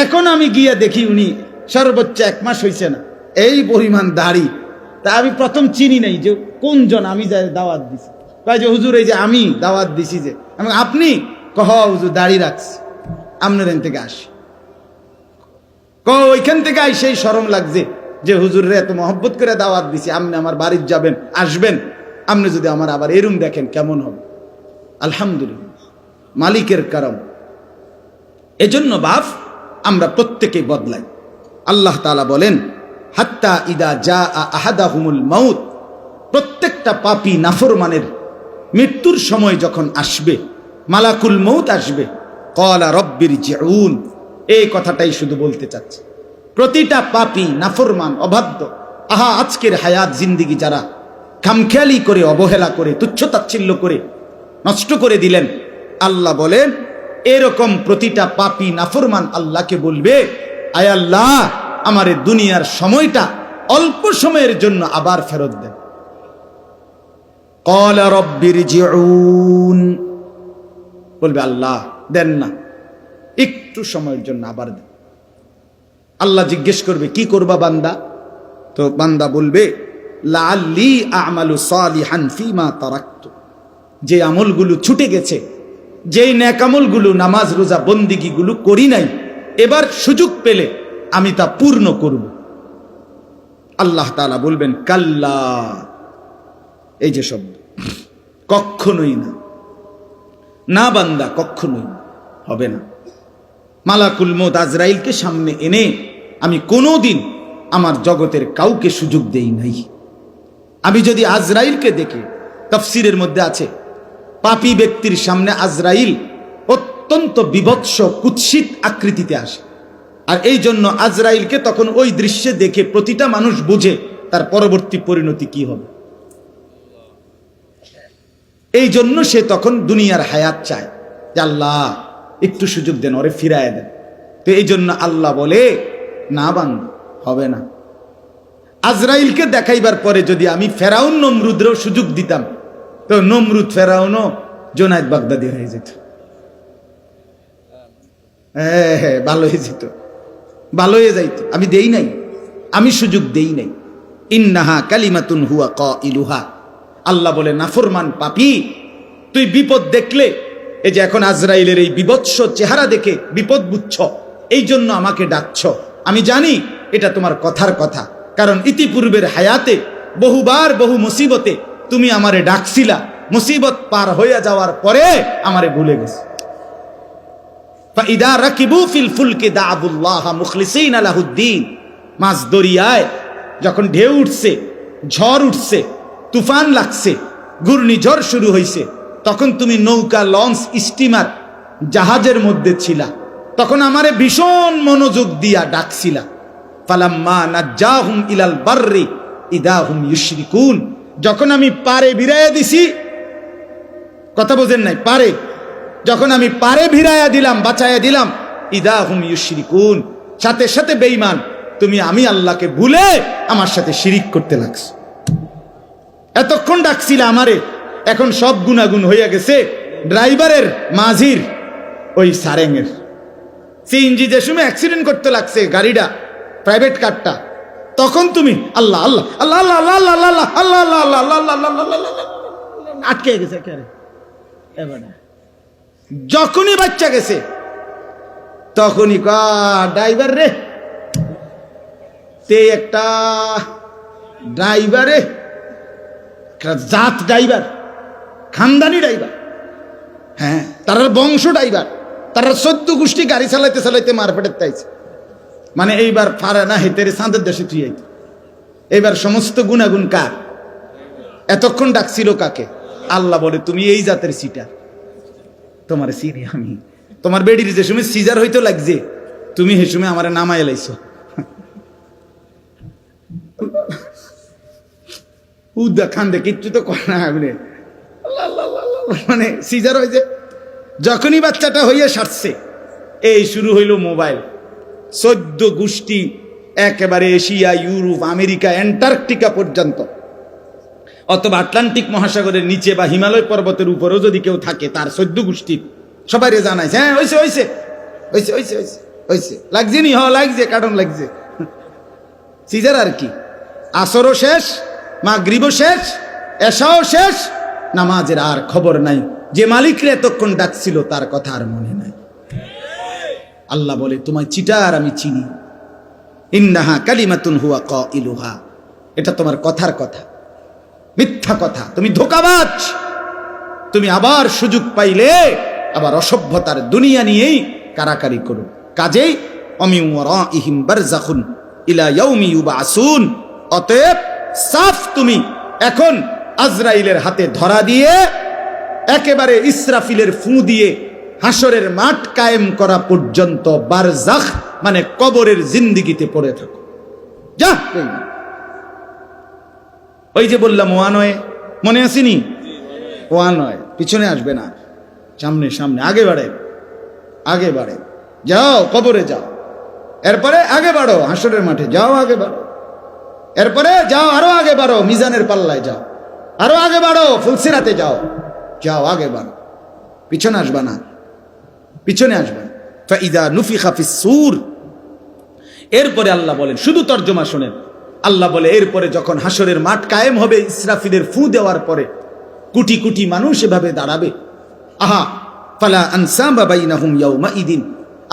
এখন আমি গিয়ে দেখি উনি সর্বোচ্চ 1 মাস হয়েছে না, এই পরিমাণ দাড়ি। তা আমি প্রথম চিনি নাই যে কোনজন আমি যাই দাওয়াত দিছি। কয় যে হুজুর এই যে আমি দাওয়াত দিছি। যে আমি আপনি কহ হুজুর দাড়ি রাখছি, আপনার এখান থেকে আসি। ওইখান থেকে সেই শরম লাগছে যে হুজুরে এত মহব্বত করে দাওয়াত দিছি, আপনি আমার বাড়ির যাবেন আসবেন, আপনি যদি আমার আবার এরম দেখেন কেমন হবে। আলহামদুলিল্লাহ, মালিকের কারম। এজন্য বাপ আমরা প্রত্যেকেই বদলাই। আল্লাহ তাআলা বলেন হাত্তা ইদা জাআ আহাদাহুমুল মাউত, প্রত্যেকটা পাপী নাফরমানের মৃত্যুর সময় যখন আসবে, মালাকুল মউত আসবে, ক্বালা রব্বিরজিউন, এই কথাটাই শুধু বলতে চাচ্ছে। প্রতিটা পাপী নাফরমান অবাধ্য, আজকের হায়াত জিন্দিগি যারা খামখেয়ালি করে, অবহেলা করে, তুচ্ছতাচ্ছিল্য করে নষ্ট করে দিলেন, আল্লাহ বলেন এরকম প্রতিটা পাপী নাফরমান আল্লাহকে বলবে, আয় আল্লাহ আমার দুনিয়ার সময়টা অল্প সময়ের জন্য আবার ফেরত দেন। ক্বালা রব্বিরজিউন, বলবে আল্লাহ দেন না, একটু সময়ের জন্য আবার দেন। আল্লাহ জিজ্ঞেস করবে কি করবা বান্দা? তো বান্দা বলবে লাআল্লি আ'মালু সালিহান ফীমা তারাকতু, যে আমলগুলো ছুটে গেছে, যেই নেক আমলগুলো নামাজ রোজা বন্দিগিগুলো করি নাই, এবার সুযোগ পেলে আমি তা পূর্ণ করব। আল্লাহ তাআলা বলবেন কাল্লা, এই যে শব্দ, কখনোই না, না বান্দা কখনোই হবে না। মালাকুল মউত আজরাইলকে সামনে এনে আমি কোনোদিন আমার জগতের কাউকে সুযোগ দেই নাই। আমি যদি আজরাইলকে দেখে, তাফসীরের মধ্যে আছে পাপী ব্যক্তির সামনে আজরাইল অত্যন্ত বিভৎস কুৎসিত আকৃতিতে আসে, আর এই জন্য আজরাইলকে তখন ওই দৃশ্যে দেখে প্রতিটা মানুষ বুঝে তার পরবর্তী পরিণতি কি হবে। এই জন্য সে তখন দুনিয়ার হায়াত চায় যে আল্লাহ একটু সুযোগ দেন, ওরে ফিরায় দেন। তো এই জন্য আল্লাহ বলে না বান্দা, হবে না। আজরাইলকে দেখাইবার পরে যদি আমি ফেরাউন নমরুদেরও সুযোগ দিতাম, তো নমরুদ ফেরাউনও জোনায়েদ বাগদাদি হয়ে যেত। হ্যাঁ, ভালো হয়ে যেত, ভালো হয়ে যাইত। আমি দেই নাই, আমি সুযোগ দেই নাই। ইন্নাহা কালিমাতুন হুয়া কাইলুহা, আল্লাহ বলে নাফরমান পাপী, তুই বিপদ দেখলে, এই যে এখন আজরাইলের এই বিভৎস চেহারা দেখে বিপদ বুঝছ, এই জন্য আমাকে ডাকছ। আমি জানি এটা তোমার কথার কথা, কারণ ইতিপূর্বের হায়াতে বহুবার বহু মুসিবতে তুমি আমারে ডাকছিলা, মুসিবত পার হইয়া যাওয়ার পরে আমারে ভুলে গেছ। ফাইদা রাকিবু ফিল ফুলকি দাআবুল্লাহ মুখলিসিনা লাহুদ্দিন, মাছ দরিয়ায় যখন ঢেউ উঠছে, ঝড় উঠছে, তুফান লাগছে, ঘূর্ণিঝড় শুরু হয়েছে, তখন তুমি নৌকা, লঞ্চ, স্টিমার, জাহাজের মধ্যে ছিলা, তখন আমারে ভীষণ মনোযোগ দিয়া ডাকছিলা। ফালাম্মা নাজ্জাহুম ইলাল বাররি ইদা হুম ইউশরিকুন, যখন আমি পারে ভিড়াইয়া দিছি, কথা বোঝেন নাই, পারে যখন আমি পারে ভিড়াইয়া দিলাম, বাঁচাইয়া দিলাম, ইদা হুম ইউশরিকুন, সাথে সাথে বেঈমান তুমি আমি আল্লাহকে ভুলে আমার সাথে শিরিক করতে লাগছো। এতক্ষণ ডাকছিলা আমারে, এখন সব গুনাগুন হইয়া গেছে ড্রাইভারের, মাঝির, ওই সারেঙের। সিএনজি যে সময় অ্যাক্সিডেন্ট করতে লাগছে গাড়িটা, প্রাইভেট কারটা, তখন তুমি আল্লাহ আল্লাহ আল্লাহ আল্লাহ আল্লাহ আল্লাহ আল্লাহ আল্লাহ আল্লাহ আল্লাহ আল্লাহ আটকে গেছে। এবারে যখনই বাচ্চা গেছে তখনই ড্রাইভার রে, তে একটা ড্রাইভারে, জাত ড্রাইভার, খানদানি ড্রাইভার, হ্যাঁ তার বংশ ড্রাইভার, তারা 14 গোষ্ঠী গাড়ি চালাইতে চালাইতে মারপেটের তাইছে। মানে এইবার পারে না হেতের চাঁদের দেশে তুই আইত, এইবার সমস্ত গুণাগুণ কার? এতক্ষণ ডাকছিল কাকে? আল্লাহ বলে তুমি এই জাতের সিটার, তোমার চিনি আমি। তোমার বেডির যে সময় সিজার হইতে লাগছে, তুমি সে সময় আমার নামাই লাইছো। উদ্দা খান্দে কিচ্ছু তো করে না, মানে সিজার হয়েছে। যখনই বাচ্চাটা হইয়া সারছে, এই শুরু হইল মোবাইল। 14 গোষ্ঠী একেবারে এশিয়া, ইউরোপ, আমেরিকা, অ্যান্টার্কটিকা পর্যন্ত, অথবা আটলান্টিক মহাসাগরের নিচে বা হিমালয় পর্বতের উপরেও যদি কেউ থাকে, তার 14 গোষ্ঠী সবাই জানাইছে, হ্যাঁ হয়েছে হয়েছে হয়েছে হয়েছে হয়েছে হয়েছে, লাগছে নি? লাগছে, কারণ লাগছে। সিজার আর কি, আসরও শেষ, মাগরিবও শেষ, এশাও শেষ, নামাজের আর খবর নাই। যে মালিকরে এতক্ষণ ডাকছিল তার কথা আর মনে নাই। আল্লাহ বলে, তোমায় চিটার আমি চিনি। ইন্নাহা কালিমাতুন হুয়া কাইলুহা, এটা তোমার কথার কথা, মিথ্যা কথা, তুমি ধোঁকাবাজ। তুমি আবার সুযোগ পাইলে আবার অসভ্যতার দুনিয়া নিয়েই কারাকারি করো। কাজেই অমিন ওয়ারাইহিম বারযাখুন ইলা ইয়াউমি ইউবাসুন, অতএব সাফ তুমি এখন আজরাইলের হাতে ধরা দিয়ে একেবারে ইসরাফিলের ফু দিয়ে হাসরের মাঠ কায়েম করা পর্যন্ত বারজাখ মানে কবরের জিন্দিগিতে পড়ে থাকো। যা, ওই যে বললাম ওয়ানয়, মনে আসেনি? ওয়ানয়, পিছনে আসবে না, সামনে সামনে, আগে বাড়ে, আগে বাড়ে, যাও কবরে যাও, এরপরে আগে বাড়ো হাসরের মাঠে, যাও আগে বাড়ো, এরপরে যাও আরো আগে বাড়ো মিজানের পাল্লায়, যাও আরো আগে বাড়ো ফুলসিরাতে, যাও যাও আগে বাড়ো, পিছনে আসবা না, পিছনে আসবে। ফাইদা নুফিখা ফিস-সূর, এরপরে আল্লাহ বলেন, শুধু তর্জমা শোনেন, আল্লাহ বলে এরপরে যখন হাসরের মাঠ কায়েম হবে ইসরাফিলের ফু দেওয়ার পরে, কোটি কোটি মানুষ এভাবে দাঁড়াবে। আহা ফালা আনসাবা বাইনাহুম ইয়াউমাইদিন,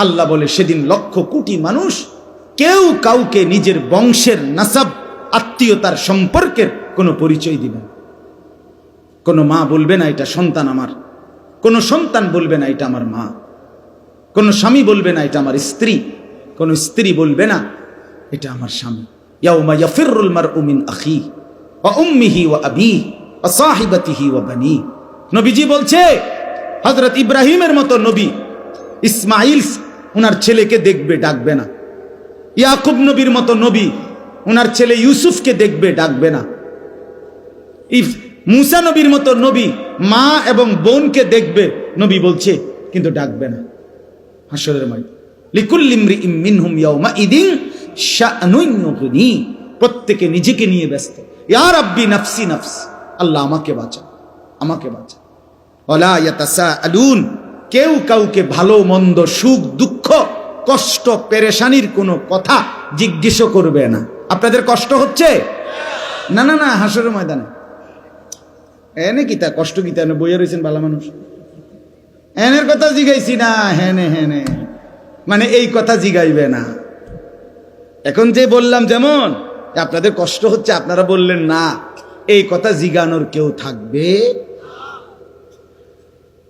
আল্লাহ বলে সেদিন লক্ষ কোটি মানুষ কেউ কাউকে নিজের বংশের নাসাব, আত্মীয়তার সম্পর্কের কোনো পরিচয় দিবেন। কোনো মা বলবে না এটা সন্তান আমার, কোনো সন্তান বলবে না এটা আমার মা, কোনো স্বামী বলবে না এটা আমার স্ত্রী, কোনো স্ত্রী বলবে না এটা আমার স্বামী। ইয়াউমা ইয়াফিরুল মারউ মিন আখিহি ওয়া উম্মিহি ওয়া আবিহি ওয়া সাহিবাতিহি ওয়া বানি। নবীজি বলছে, হযরত ইব্রাহিমের মতো নবী ইসমাইল উনার ছেলেকে দেখবে, ডাকবে না। ইয়াকুব নবীর মতো নবী উনার ছেলে ইউসুফকে দেখবে, ডাকবে না। মুসা নবীর মতো নবী মা এবং বোনকে দেখবে, নবী বলছে, কিন্তু ডাকবে না। হাসরের মাঠে লিকুল্লি ইমরিইম মিনহুম ইয়াউমাইদিন শাআনুন ইউগনি, প্রত্যেকে নিজেকে নিয়ে ব্যস্ত। ইয়া রাব্বি নাফসি নাফস, আল্লাহ আমাকে বাঁচা, আমাকে বাঁচা। ওয়ালা ইয়াতাসাআলুন, কেউ কাউকে ভালো মন্দ, সুখ দুঃখ, কষ্ট পেরেশানির কোনো কথা জিজ্ঞেস করবে না। আপনাদের কষ্ট হচ্ছে? না না না, হাসরের ময়দানে এনে কিতা কষ্ট, কিতা এনে বইয়া রয়েছেন ভালো মানুষ, এনের কথা জিগাইছি না, হেনে হেনে মানে এই কথা জিগাইবে না। এখন যে বললাম, যেমন আপনাদের কষ্ট হচ্ছে, আপনারা বললেন না, এই কথা জিগানোর কেউ থাকবে?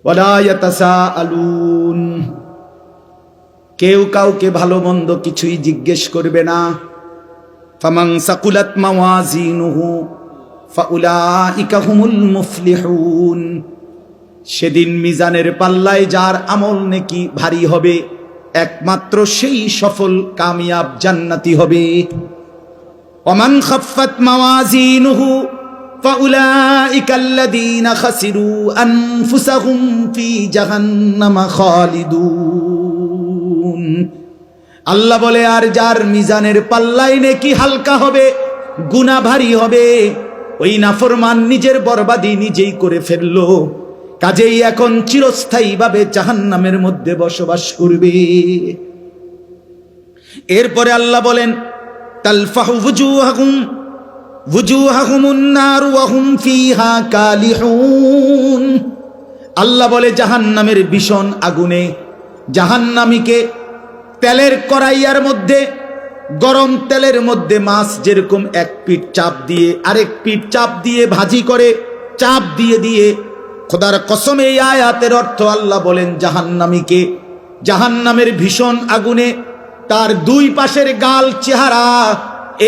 ওয়ালা ইয়াতাসাআলুন, কেউ কাউকে ভালো মন্দ কিছুই জিজ্ঞেস করবে না। ফামান সাকুলাত মাওয়াজিনুহু ফাউলাইকা হুমুল মুফলিহুন, সেদিন মিজানের পাল্লায় যার আমল নেকি ভারী হবে, একমাত্র সেই সফল কামিয়াব জান্নাতি হবে। ওমান খাফফাত মাওয়াজিনুহু ফাউলাইকা আল্লাযীনা খাসিরু আনফুসাহুম ফি জাহান্নামা খালিদুন। আল্লাহ বলে, আর যার মিজানের পাল্লায় নেকি হালকা হবে, গুনাহ ভারী হবে, ওই নাফরমান নিজের বরবাদি নিজেই করে ফেললো, কাজেই এখন চিরস্থায়ীভাবে জাহান্নামের মধ্যে বসবাস করবে। এরপরে আল্লাহ বলেন, তালফাহু wujuhahumun nar wa hum fiha kalihun, আল্লাহ বলে জাহান্নামের ভীষণ আগুনে জাহান্নামীকে তেলের কড়াইয়ার মধ্যে, গরম তেলের মধ্যে মাছ যেরকম এক পিঠ চাপ দিয়ে আরেক পিঠ চাপ দিয়ে ভাজি করে, চাপ দিয়ে দিয়ে, খোদার কসম এই আয়াতের অর্থ আল্লাহ বলেন জাহান্নামীকে জাহান্নামের ভীষণ আগুনে তার দুই পাশের গাল চেহারা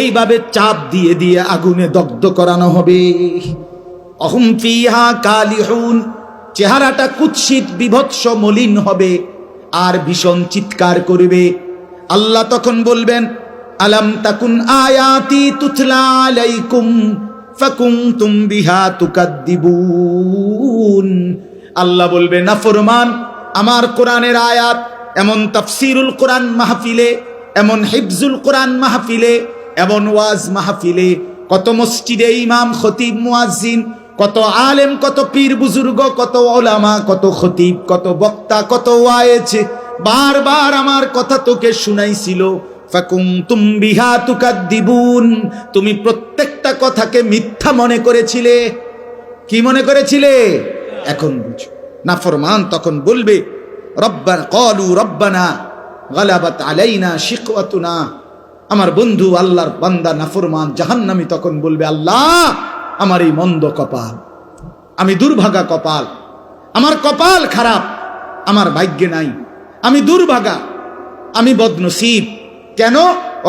এইভাবে চাপ দিয়ে দিয়ে আগুনে দগ্ধ করানো হবে। অহুম ফিহা কালিহুন, চেহারাটা কুৎসিত বিভৎস মলিন হবে আর ভীষণ চিৎকার করবে। আল্লাহ তখন বলবেন, আলাম তাকুন আয়াতি তুতলা আলাইকুম ফাকুনতুম বিহা তুকাদ্দিবুন। আল্লাহ বলবে, নাফরমান, আমার কোরআনের আয়াত এমন তাফসিরুল কোরআন মাহফিলে, এমন হিফজুল কোরআন মাহফিলে, এমন ওয়াজ মাহফিলে, কত মসজিদে ইমাম, খতিব, মুয়াজ্জিন, কত আলেম, কত পীর বুজুর্গ, কত ওলামা, কত খতিব, কত বক্তা, কত ওয়াইজ বারবার আমার কথা তোকে শুনাইছিল। ফাকুনতুম বিহা তুকাদ্দিবুন, তুমি প্রত্যেকটা কথাকে মিথ্যা মনে করেছিলে। কি মনে করেছিলে? এখন বুঝো। নাফরমান তখন বলবে রব্বানা, ক্বালু রব্বানা গালাবাত আলাইনা শিকওয়াতুনা। আমার বন্ধু আল্লাহর বান্দা নাফরমান জাহান্নামী তখন বলবে, আল্লাহ আমার এই মন্দ কপাল, আমি দুর্ভাগা কপাল, আমার কপাল খারাপ, আমার ভাগ্যে নাই, আমি দুর্ভাগা, আমি বদনসিব। কেন?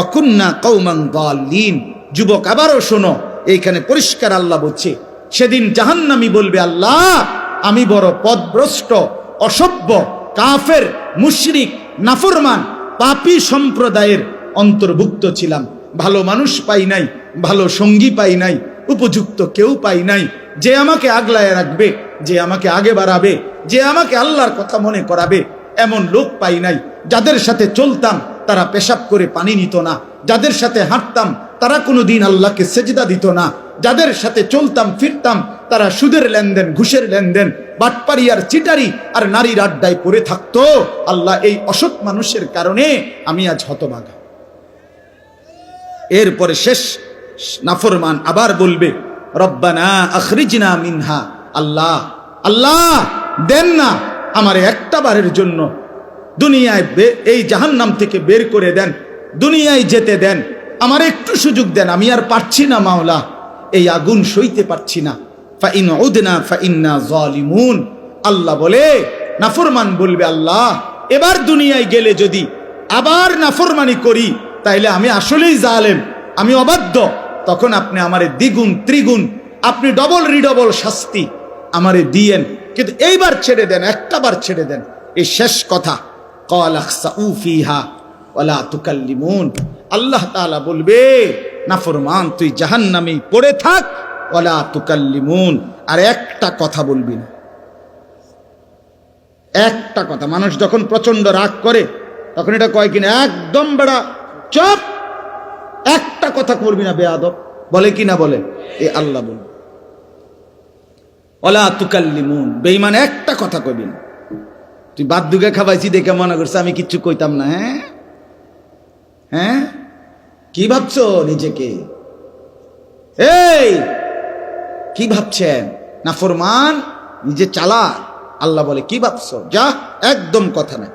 অকুন্না কওমান দাল্লিন। যুবক আবারও শোনো, এইখানে পরিষ্কার আল্লাহ বলছে, সেদিন জাহান্নামী বলবে, আল্লাহ আমি বড় পথভ্রষ্ট, অসভ্য, কাফের, মুশরিক, নাফরমান, পাপী সম্প্রদায়ের অন্তর্ভুক্ত ছিলাম। ভালো মানুষ পাই নাই, ভালো সঙ্গী পাই নাই, উপযুক্ত কেউ পাই নাই, যে আমাকে আগলায় রাখবে, যে আমাকে আগে বাড়াবে, যে আমাকে আল্লাহর কথা মনে করাবে, এমন লোক পাই নাই। যাদের সাথে চলতাম তারা পেশাব করে পানি নিত না, যাদের সাথে হাঁটতাম তারা কোনোদিন আল্লাহকে সেজদা দিত না, যাদের সাথে চলতাম ফিরতাম তারা সুদের লেনদেন, ঘুষের লেনদেন, বাটপারি আর চিটারি আর নারীর আড্ডায় পড়ে থাকতো। আল্লাহ এই অসৎ মানুষের কারণে আমি আজ হতভাগা। এরপরে শেষ নাফরমান আবার বলবে, রব্বানা আখরিজনা মিনহা, আল্লাহ আল্লাহ দেন না আমারে একটা বারের জন্য দুনিয়ায় এই জাহান্নাম থেকে বের করে দেন, দুনিয়ায় যেতে দেন, আমার একটু সুযোগ দেন, আমি আর পারছি না মাওলা, এই আগুন সইতে পারছি না। ফাইন উদনা ফাইন্না যালিমুন। আল্লাহ বলে, নাফরমান বলবে, আল্লাহ এবার দুনিয়ায় গেলে যদি আবার নাফরমানি করি তাইলে আমি আসলেই জালেম, আমি অবাধ্য, তখন আপনি আমারে দ্বিগুণ ত্রিগুণ, আপনি ডবল রিডবল শাস্তি আমারে দিয়েন, কিন্তু এইবার ছেড়ে দেন, একটা বার ছেড়ে দেন। এই শেষ কথা, ক্বালা খসাউ ফিহা ওয়ালা তুকাল্লিমুন। আল্লাহ তাআলা বলবে, নাফরমান তুই জাহান্নামে পড়ে থাক, ওয়ালা তুকাল্লিমুন, আর একটা কথা বলবি না, একটা কথা। মানুষ যখন প্রচন্ড রাগ করে তখন এটা কয় কিনা, একদম বেড়া চুপ, একটা কথা বলবি না বেয়াদব, বলে কিনা বলে? এ আল্লাহ বলবে ওয়ালা তুকাল্লিমুন, বেঈমান একটা কথা কইবি না। তুই বাদ দুগে খাবাইছি দেখে মনে করছে আমি কিচ্ছু কইতাম না। হ্যাঁ হ্যাঁ, কি ভাবছো নিজেকে? এই কি ভাবছেন? নাফরমান নিজে চালা। আল্লাহ বলে, কি ভাবছো? যা, একদম কথা নাই।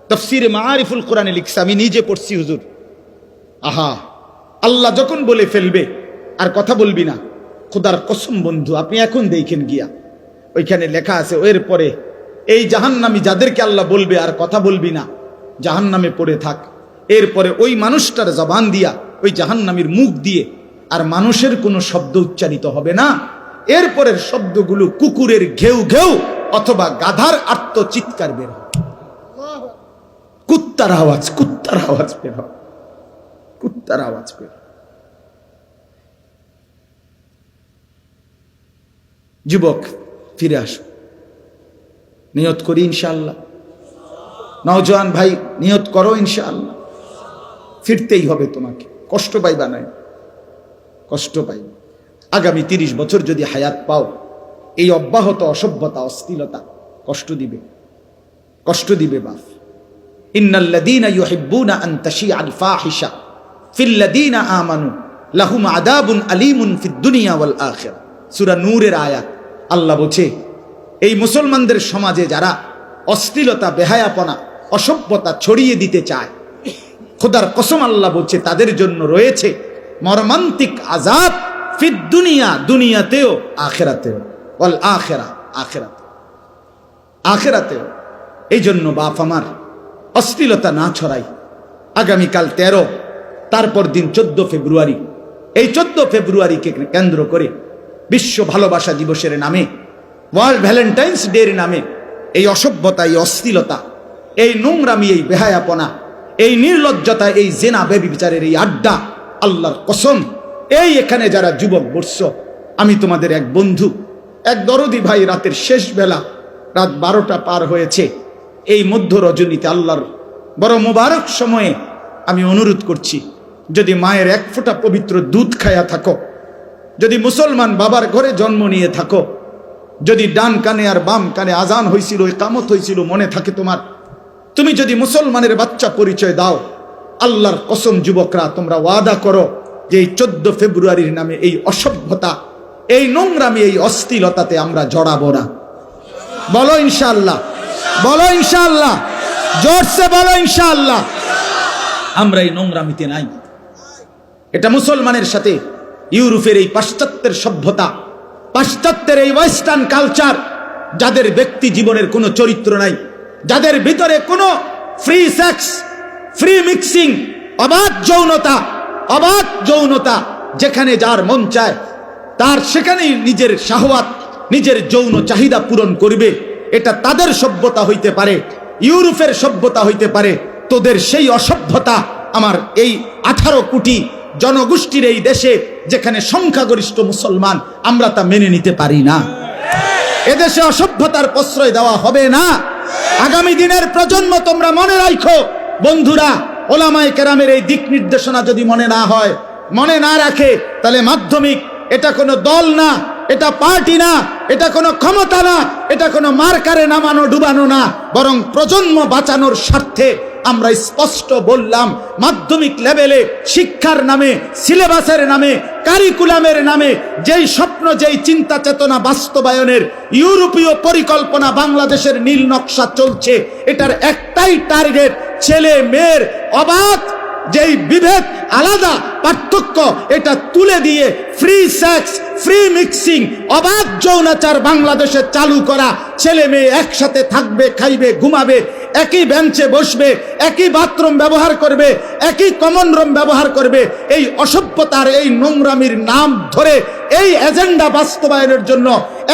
তাফসীরে মাআরিফুল কোরআনে লিখছে, আমি নিজে পড়ছি হুজুর। আহা, আল্লাহ যখন বলে ফেলবে আর কথা বলবি না, খোদার কসম বন্ধু, আপনি এখন দেখেন গিয়া, ওইখানে লেখা আছে, এর পরে এই জাহান্নামী যাদেরকে আল্লাহ বলবে আর কথা বলবি না, জাহান্নামে পড়ে থাক, এরপরে ওই মানুষটার জবান দিয়া, ওই জাহান্নামীর মুখ দিয়ে আর মানুষের কোনো শব্দ উচ্চারিত হবে না। এরপরের শব্দগুলো কুকুরের ঘেউ ঘেউ অথবা গাধার আর্তচিৎকার বের হবে, কুত্তার আওয়াজ, কুত্তার আওয়াজ বের হবে, কুত্তার আওয়াজ বের। যুবক ফিরে আসো, নিয়ত করি ইনশাআল্লাহ। নওজোয়ান ভাই নিয়ত করো ইনশাআল্লাহ, ফিরতেই হবে তোমাকে, কষ্ট পাইবা নাই, কষ্ট পাইবা। আগামী 30 বছর যদি হায়াত পাও, এই অব্যাহত অসভ্যতা, অশ্লীলতা কষ্ট দিবে, কষ্ট দিবে বাপ। ইন্নাল্লাযীনা ইউহিব্বুনা আন তাশিআল ফাহিশা ফিল্লাযীনা আমানু লাহুম আযাবুন আলীমুন ফিদ দুনিয়া ওয়াল আখিরা। সূরা নূরের আয়াত। আল্লাহ বলছে, এই মুসলমানদের সমাজে যারা অশ্লীলতা, বেহায়াপনা, অসভ্যতা ছড়িয়ে দিতে চায়, খোদার কসম আল্লাহ বলছে তাদের জন্য রয়েছে মর্মান্তিক আযাব ফিদ দুনিয়া, দুনিয়াতেও, আখিরাতেও, ওয়াল আখিরা, আখিরাতে, আখিরাতেও। এই জন্য বাপ আমার, অশ্লীলতা না ছড়াই। আগামীকাল 13, তারপর দিন 14 ফেব্রুয়ারি। এই 14 ফেব্রুয়ারিকে কেন্দ্র করে বিশ্ব ভালোবাসা দিবসের নামে, ওয়ার্ল্ড ভ্যালেন্টাইন্স ডের নামে এই অসভ্যতা, এই অশ্লীলতা, এই নোংরামি, এই বেহায়াপনা, এই নির্লজ্জতা, এই জেনা ব্যভিচারের এই আড্ডা, আল্লাহর কসম, এই এখানে যারা যুবক বর্ষ, আমি তোমাদের এক বন্ধু, এক দরদি ভাই, রাতের শেষ বেলা, রাত 12টা পার হয়েছে, এই মধ্য রজনীতে আল্লাহর বড় মোবারক সময়ে আমি অনুরোধ করছি, যদি মায়ের এক ফোঁটা পবিত্র দুধ খায়া থাকো, যদি মুসলমান বাবার ঘরে জন্ম নিয়ে থাকো, যদি ডান কানে আর বাম কানে আজান হয়েছিল, ইকামত হয়েছিল মনে থাকে তোমার, তুমি যদি মুসলমানের বাচ্চা পরিচয় দাও, আল্লাহর কসম যুবকরা তোমরা ওয়াদা করো যে এই 14 ফেব্রুয়ারির নামে এই অসভ্যতা, এই নোংরামি, এই অশ্লীলতাতে আমরা জড়াবো না। বলো ইনশাআল্লাহ, বলো ইনশাআল্লাহ, জোরসে বলো ইনশাআল্লাহ। আমরা এই নোংরামিতে নাই। এটা মুসলমানের সাথে ইউরোপের এই পাশ্চাত্যের সভ্যতা, পাশ্চাত্যের এই ওয়েস্টার্ন কালচার, যাদের ব্যক্তি জীবনের কোনো চরিত্র নাই, যাদের ভিতরে কোনো ফ্রি সেক্স, ফ্রি মিক্সিং, অবাধ যৌনতা, যেখানে যার মন চায় তার সেখানেই নিজের শাহওয়াত, নিজের যৌন চাহিদা পূরণ করবে, এটা তাদের সভ্যতা হইতে পারে, ইউরোপের সভ্যতা হইতে পারে। তোদের সেই অসভ্যতা আমার এই 18 কোটি জনগোষ্ঠীর এই দেশে, যেখানে সংখ্যাগরিষ্ঠ মুসলমান, আমরা তা মেনে নিতে পারি না। এদেশে অসভ্যতার প্রশ্রয় দেওয়া হবে না। আগামী দিনের প্রজন্ম তোমরা মনে রাখো বন্ধুরা, ওলামায়ে কেরামের এই দিক নির্দেশনা যদি মনে না হয়, মনে না রাখে, তাহলে মাধ্যমিক এটা কোনো দল না, এটা পার্টি না, এটা কোনো ক্ষমতা না, এটা কোনো মার্কারে নামানো ডুবানো না, বরং প্রজন্ম বাঁচানোর স্বার্থে আমরা স্পষ্ট বললাম, মাধ্যমিক লেভেলে শিক্ষার নামে, সিলেবাসের নামে, কারিকুলামের নামে যেই স্বপ্ন, যেই চিন্তা চেতনা বাস্তবায়নের ইউরোপীয় পরিকল্পনা বাংলাদেশের নীল নকশা চলছে, এটার একটাই টার্গেট, ছেলে মেয়ের অবাধ যেই বিভেদ, আলাদা পার্থক্য, এটা তুলে দিয়ে ফ্রি সেক্স, ফ্রি মিক্সিং, অবাধ যৌনাচার বাংলাদেশে চালু করা। ছেলে মেয়ে একসাথে থাকবে, খাইবে, ঘুমাবে, একই বেঞ্চে বসবে, একই বাথরুম ব্যবহার করবে, একই কমন রুম ব্যবহার করবে। এই অসভ্যতার, এই নোংরামির নাম ধরে এই এজেন্ডা বাস্তবায়নের জন্য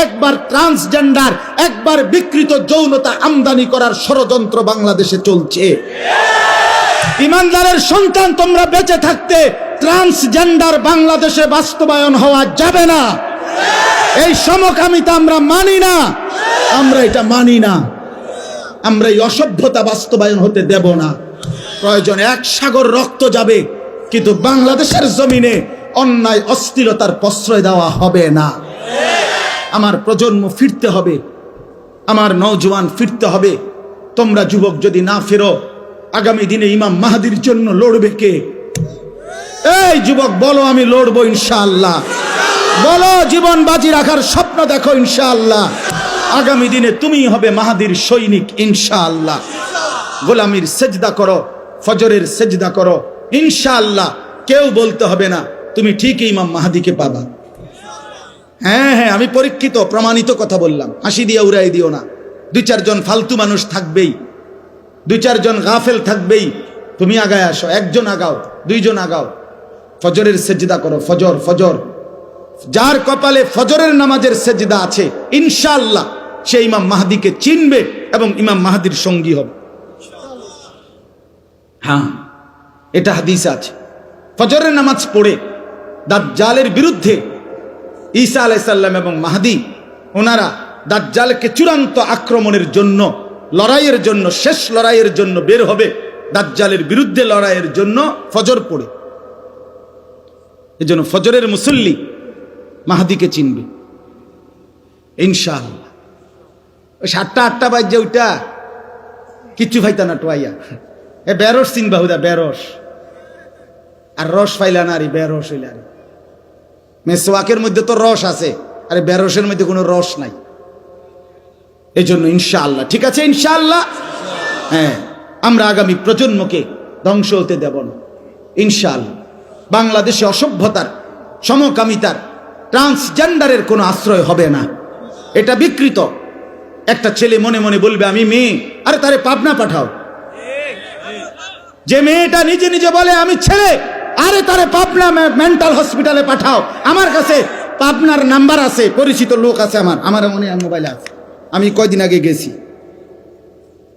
একবার ট্রান্সজেন্ডার, একবার বিকৃত যৌনতা আমদানি করার ষড়যন্ত্র বাংলাদেশে চলছে। ইমানদারের সন্তান, তোমরা বেঁচে থাকতে ট্রান্সজেন্ডার বাংলাদেশে বাস্তবায়ন হওয়া যাবে না। এই সমকামিতা আমরা মানি না, আমরা এটা মানি না। আমরা এই অসভ্যতা বাস্তবায়ন হতে দেব না। প্রয়োজনে 1 সাগর রক্ত যাবে, কিন্তু বাংলাদেশের জমিনে অন্যায় অশ্লীলতার প্রশ্রয় দেওয়া হবে না। আমার প্রজন্ম ফিরতে হবে, আমার নওজোয়ান ফিরতে হবে। তোমরা যুবক যদি না ফেরো, আগামী দিনে ইমাম মাহদির জন্য লড়বে কে? এই যুবক বলো, আমি লড়বো ইনশাআল্লাহ। বলো, জীবন বাজি রাখার স্বপ্ন দেখো ইনশাআল্লাহ। আগামী দিনে তুমি হবে মাহদির সৈনিক ইনশাআল্লাহ। গোলামির সেজদা করো, ফজরের সেজদা করো ইনশাআল্লাহ। কেউ বলতে হবে না তুমি ঠিকই ইমাম মাহদিকে পাবা। হ্যাঁ হ্যাঁ, আমি পরীক্ষিত প্রমাণিত কথা বললাম, হাসি দিয়ে উড়াই দিও না। 2-4 জন ফালতু মানুষ থাকবেই, 2-4 জন গাফেল থাকবেই। তুমি আগায় আসো, 1 জন আগাও, 2 জন আগাও, ফজরের সেজদা করো। ফজর যার কপালে ফজরের নামাজের সেজদা আছে, ইনশাআল্লাহ সে ইমাম মাহদিকে চিনবে এবং ইমাম মাহদির সঙ্গী হবে। হ্যাঁ, এটা হাদিস আছে। ফজরের নামাজ পড়ে দাজ্জালের বিরুদ্ধে ঈসা আলাইহিস সালাম এবং মাহদি, ওনারা দাজ্জালকে চূড়ান্ত আক্রমণের জন্য, লড়াইয়ের জন্য, শেষ লড়াইয়ের জন্য বের হবে। দাজ্জালের বিরুদ্ধে লড়াইয়ের জন্য ফজর পড়ে। এজন্য ফজরের মুসল্লি মাহদিকে চিনবে ইনশাআল্লাহ। ওই 7টা বাজে ওইটা কিচ্ছু ফাইতা না টোয়াইয়া। এ বেরস চিনবা হুদা, বেরস আর রস ফাইলা না, আরে বেরস হইলা। আরে মেসওয়াকের মধ্যে তো রস আছে, আরে বেরসের মধ্যে কোনো রস নাই। এই জন্য ইনশাআল্লাহ, ঠিক আছে ইনশাআল্লাহ। হ্যাঁ, আমরা আগামী প্রজন্মকে ধ্বংস হতে দেব না ইনশাআল্লাহ। বাংলাদেশে অসভ্যতার, সমকামিতার, ট্রান্সজেন্ডারের কোনো আশ্রয় হবে না। এটা বিকৃত। একটা ছেলে মনে মনে বলবে আমি মেয়ে, আরে তারে পাবনা পাঠাও। যে মেয়েটা নিজে নিজে বলে আমি ছেলে, আরে তারে পাবনা মেন্টাল হসপিটালে পাঠাও। আমার কাছে পাবনার নাম্বার আছে, পরিচিত লোক আছে, আমার মনে হয় মোবাইলে আছে। আমি কয়দিন আগে গেছি,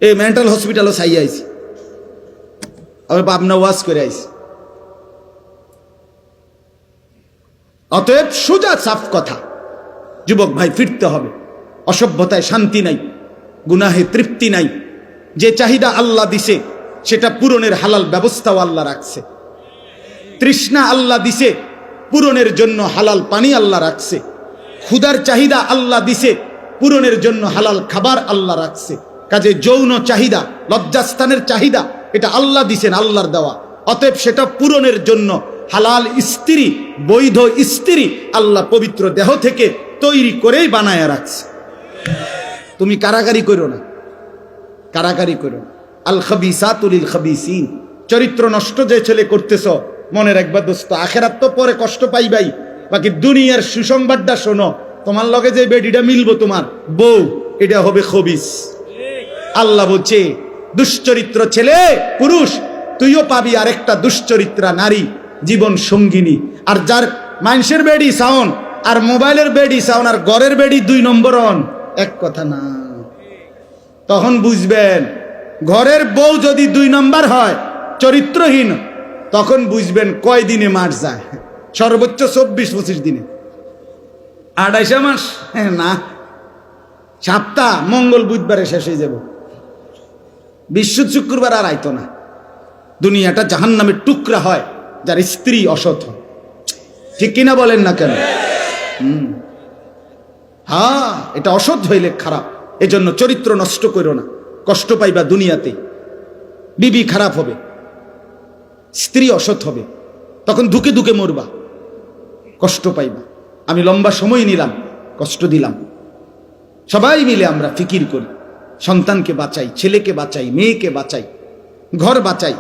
এই মেন্টাল হসপিটালও চাই আইছি, আমি পাবনা ওয়াজ করে আইছি। অতএব সোজা সাফ কথা, যুবক ভাই ফিরতে হবে। অসভ্যতায় শান্তি নাই, গুনাহে তৃপ্তি নাই, যে চাহিদা আল্লাহ দিছে সেটা পূরণের হালাল ব্যবস্থাও আল্লাহ রাখছে। তৃষ্ণা আল্লাহ দিছে, পূরণের জন্য হালাল পানি আল্লাহ রাখছে। ক্ষুধার চাহিদা আল্লাহ দিছে, পূরণের জন্য হালাল খাবার আল্লাহ রাখছে। কাজে যৌন চাহিদা, লজ্জাস্থানের চাহিদা, এটা আল্লাহ দিছেন, আল্লাহর দেওয়া। অতএব সেটা পূরণের জন্য হালাল স্ত্রী, বৈধ স্ত্রী আল্লাহ পবিত্র দেহ থেকে তৈরি করেই বানায় রাখছে। তুমি কারাগারি করো না, কারাগারি করো না। আল খাবিসাতু লিল খাবিসিন। চরিত্র নষ্ট যে ছেলে করতেছ, মনে রাখবা দোস্ত, আখেরাত তো পরে কষ্ট পাইবাই, বাকি দুনিয়ার সুসংবাদটা শোনো। তোমার লগে যে বেডিটা মিলবো, তোমার বউ, এটা হবে খবিস। আল্লাহ বলছে দুশ্চরিত্র ছেলে পুরুষ তুইও পাবি আরেকটা দুশ্চরিত্রা নারী জীবন সঙ্গিনী। আর যার মানুষের বেডি সাউন আর মোবাইলের বেডি সাউন আর ঘরের বেডি 2 নম্বর অন, এক কথা না। তখন বুঝবেন ঘরের বউ যদি 2 নম্বর হয়, চরিত্রহীন, তখন বুঝবেন কয় দিনে মাস যায়। সর্বোচ্চ 24-25 দিনে, 28 মাস না, সপ্তাহ মঙ্গল বুধবারে শেষ হয়ে যাব। বিশ্ব শুক্রবার আর আইতো না। দুনিয়াটা জাহান্নামের টুকরা হয় যার স্ত্রী অসৎ হয়। ঠিক কিনা বলেন না কেন? হ্যাঁ, এটা অসৎ হইলে খারাপ। এজন্য চরিত্র নষ্ট করো না, কষ্ট পাইবা দুনিয়াতে। বিবি খারাপ হবে, স্ত্রী অসৎ হবে, তখন ধুকে ধুকে মরবা, কষ্ট পাইবা। আমি লম্বা সময় নিলাম, কষ্ট দিলাম। সবাই মিলে আমরা ফিকির করি, সন্তানকে বাঁচাই, ছেলেকে বাঁচাই, মেয়েকে বাঁচাই, ঘর বাঁচাই,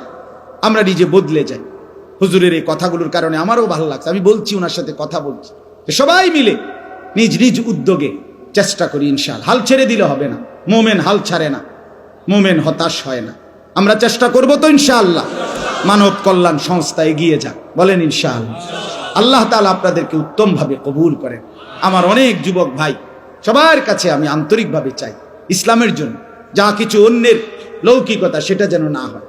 আমরা নিজে বদলে যাই। হুজুরের এই কথাগুলোর কারণে আমারও ভালো লাগছে। আমি বলছি, ওনার সাথে কথা বলছি, সবাই মিলে নিজ নিজ উদ্যোগে চেষ্টা করি ইনশাআল্লাহ। হাল ছেড়ে দিলে হবে না, মোমেন হাল ছাড়ে না, মোমেন হতাশ হয় না। আমরা চেষ্টা করব তো ইনশাআল্লাহ। মানব কল্যাণ সংস্থা এগিয়ে যাক, বলেন ইনশাআল্লাহ। আল্লাহ তাআলা আপনাদেরকে উত্তমভাবে কবুল করেন। আমার অনেক যুবক ভাই, সবার কাছে আমি আন্তরিকভাবে চাই, ইসলামের জন্য যা কিছু অন্যের লৌকিকতা সেটা যেন না হয়।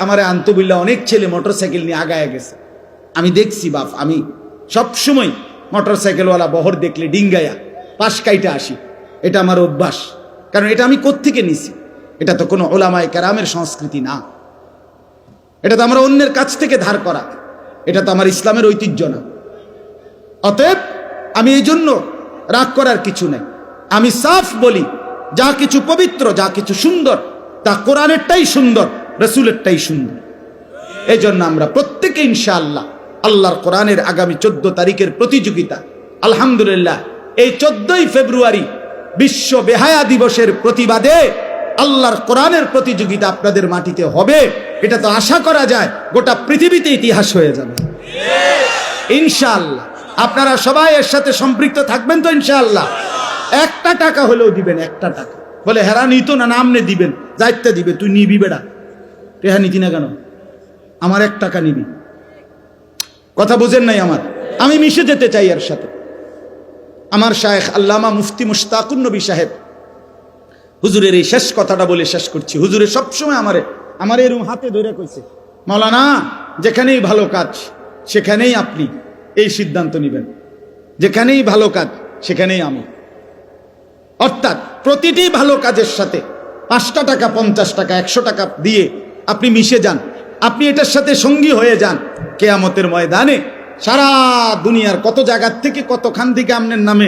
আমার আন্তবিল্লাহ অনেক ছেলে মোটরসাইকেল নিয়ে আগায় গেছে, আমি দেখছি বাপ। আমি সবসময় মোটরসাইকেলওয়ালা বহর দেখলে ডিঙ্গায়া পাশ কাইটা আসি, এটা আমার অভ্যাস। কারণ এটা আমি কোত্থেকে নিছি? এটা তো কোনো ওলামায়ে কেরামের সংস্কৃতি না, এটা তো আমরা অন্যের কাছ থেকে ধার করা, এটা তো আমার ইসলামের ঐতিহ্য না। অতএব আমি এই জন্য রাগ করার কিছু নেই। আমি সাফ বলি, যা কিছু পবিত্র, যা কিছু সুন্দর, তা কোরআনেরটাই সুন্দর, রসুলেরটাই সুন্দর। এই জন্য আমরা প্রত্যেকে ইনশাআল্লাহ আল্লাহর কোরআনের আগামী 14 তারিখের প্রতিযোগিতা, আলহামদুলিল্লাহ এই 14ই ফেব্রুয়ারি বিশ্ব বেহায়া দিবসের প্রতিবাদে আল্লাহর কোরআনের প্রতিযোগিতা আপনাদের মাটিতে হবে। এটা তো আশা করা যায় গোটা পৃথিবীতে ইতিহাস হয়ে যাবে ইনশাআল্লাহ। আপনারা সবাই এর সাথে সম্পৃক্ত থাকবেন তো ইনশাআল্লাহ। 1টা টাকা হলেও দিবেন, 1টা টাকা। বলে হেরা নিত না, নামনে দিবেন, যাইতে দিবে, তুই নিবি বেড়া, টেহা নিতি না কেন? আমার 1 টাকা নিবি। কথা বুঝেন নাই আমার? আমি মিশে যেতে চাই এর সাথে। আমার শায়েখ আল্লামা মুফতি মুশতাকুন নবী সাহেব হুজুরের এই শেষ কথাটা বলে শেষ করছি। হুজুরের সবসময় আমার এরকম হাতে ধরে কইছে, মাওলানা যেখানেই ভালো কাজ সেখানেই আপনি এই সিদ্ধান্ত নেবেন, যেখানেই ভালো কাজ সেখানেই আমি। অর্থাৎ প্রতিটি ভালো কাজের সাথে 5টা টাকা, 50 টাকা, 100 টাকা দিয়ে আপনি মিশে যান, আপনি এটার সাথে সঙ্গী হয়ে যান। কিয়ামতের ময়দানে সারা দুনিয়ার কত জায়গার থেকে, কতখান থেকে আপনার নামে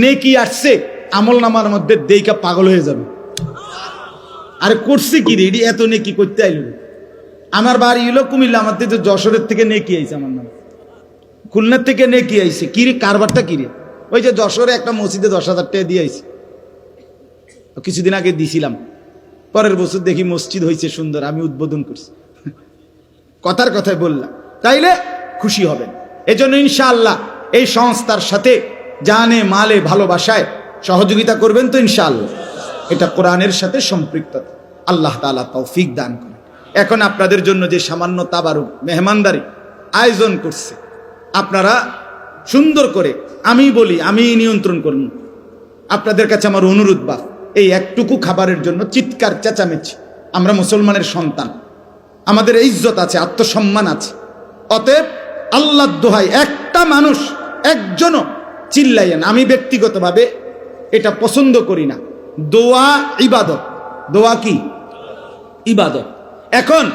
নেকি আসছে, আমল নামার মধ্যে দেইকা পাগল হয়ে যাবে। আরে করছি কি রে, এত নেকি করতে আইল? আমার বাড়ি হলো কুমিল্লা, আমার তো যশোরের থেকে নেকি আইছে, আমার নাম খুলনার থেকে নেকি আইছে। কিরে কারবারটা কিরে? ওই যে যশোরে একটা মসজিদে 10,000 টাকা দিয়ে আইছে, কিছুদিন আগে দিছিলাম। পরের বছর দেখি মসজিদ হয়েছে সুন্দর, আমি উদ্বোধন করছি। কথার কথায় বললাম, তাইলে খুশি হবেন। এজন্য ইনশাআল্লাহ এই সংস্থার সাথে জানে মালে ভালোবাসায় সহযোগিতা করবেন তো ইনশাআল্লাহ। এটা কোরআনের সাথে সম্পৃক্ততা, আল্লাহ তাআলা তৌফিক দান করেন। এখন আপনাদের জন্য যে সামান্য তাবারুক মেহমানদারি আয়োজন করছে, আপনারা সুন্দর করে, আমি বলি আমি নিয়ন্ত্রণ করুন। আপনাদের কাছে আমার অনুরোধ, বা এই একটুকু খাবারের জন্য চিৎকার চেঁচামেচি, আমরা মুসলমানের সন্তান, আমাদের ইজ্জত আছে, আত্মসম্মান আছে। অতএব আল্লাহর দোহাই, একটা মানুষ একজনও চিল্লাইয়েন। আমি ব্যক্তিগতভাবে এটা পছন্দ করি না। দোয়া ইবাদত, দোয়া কি? ইবাদত। এখন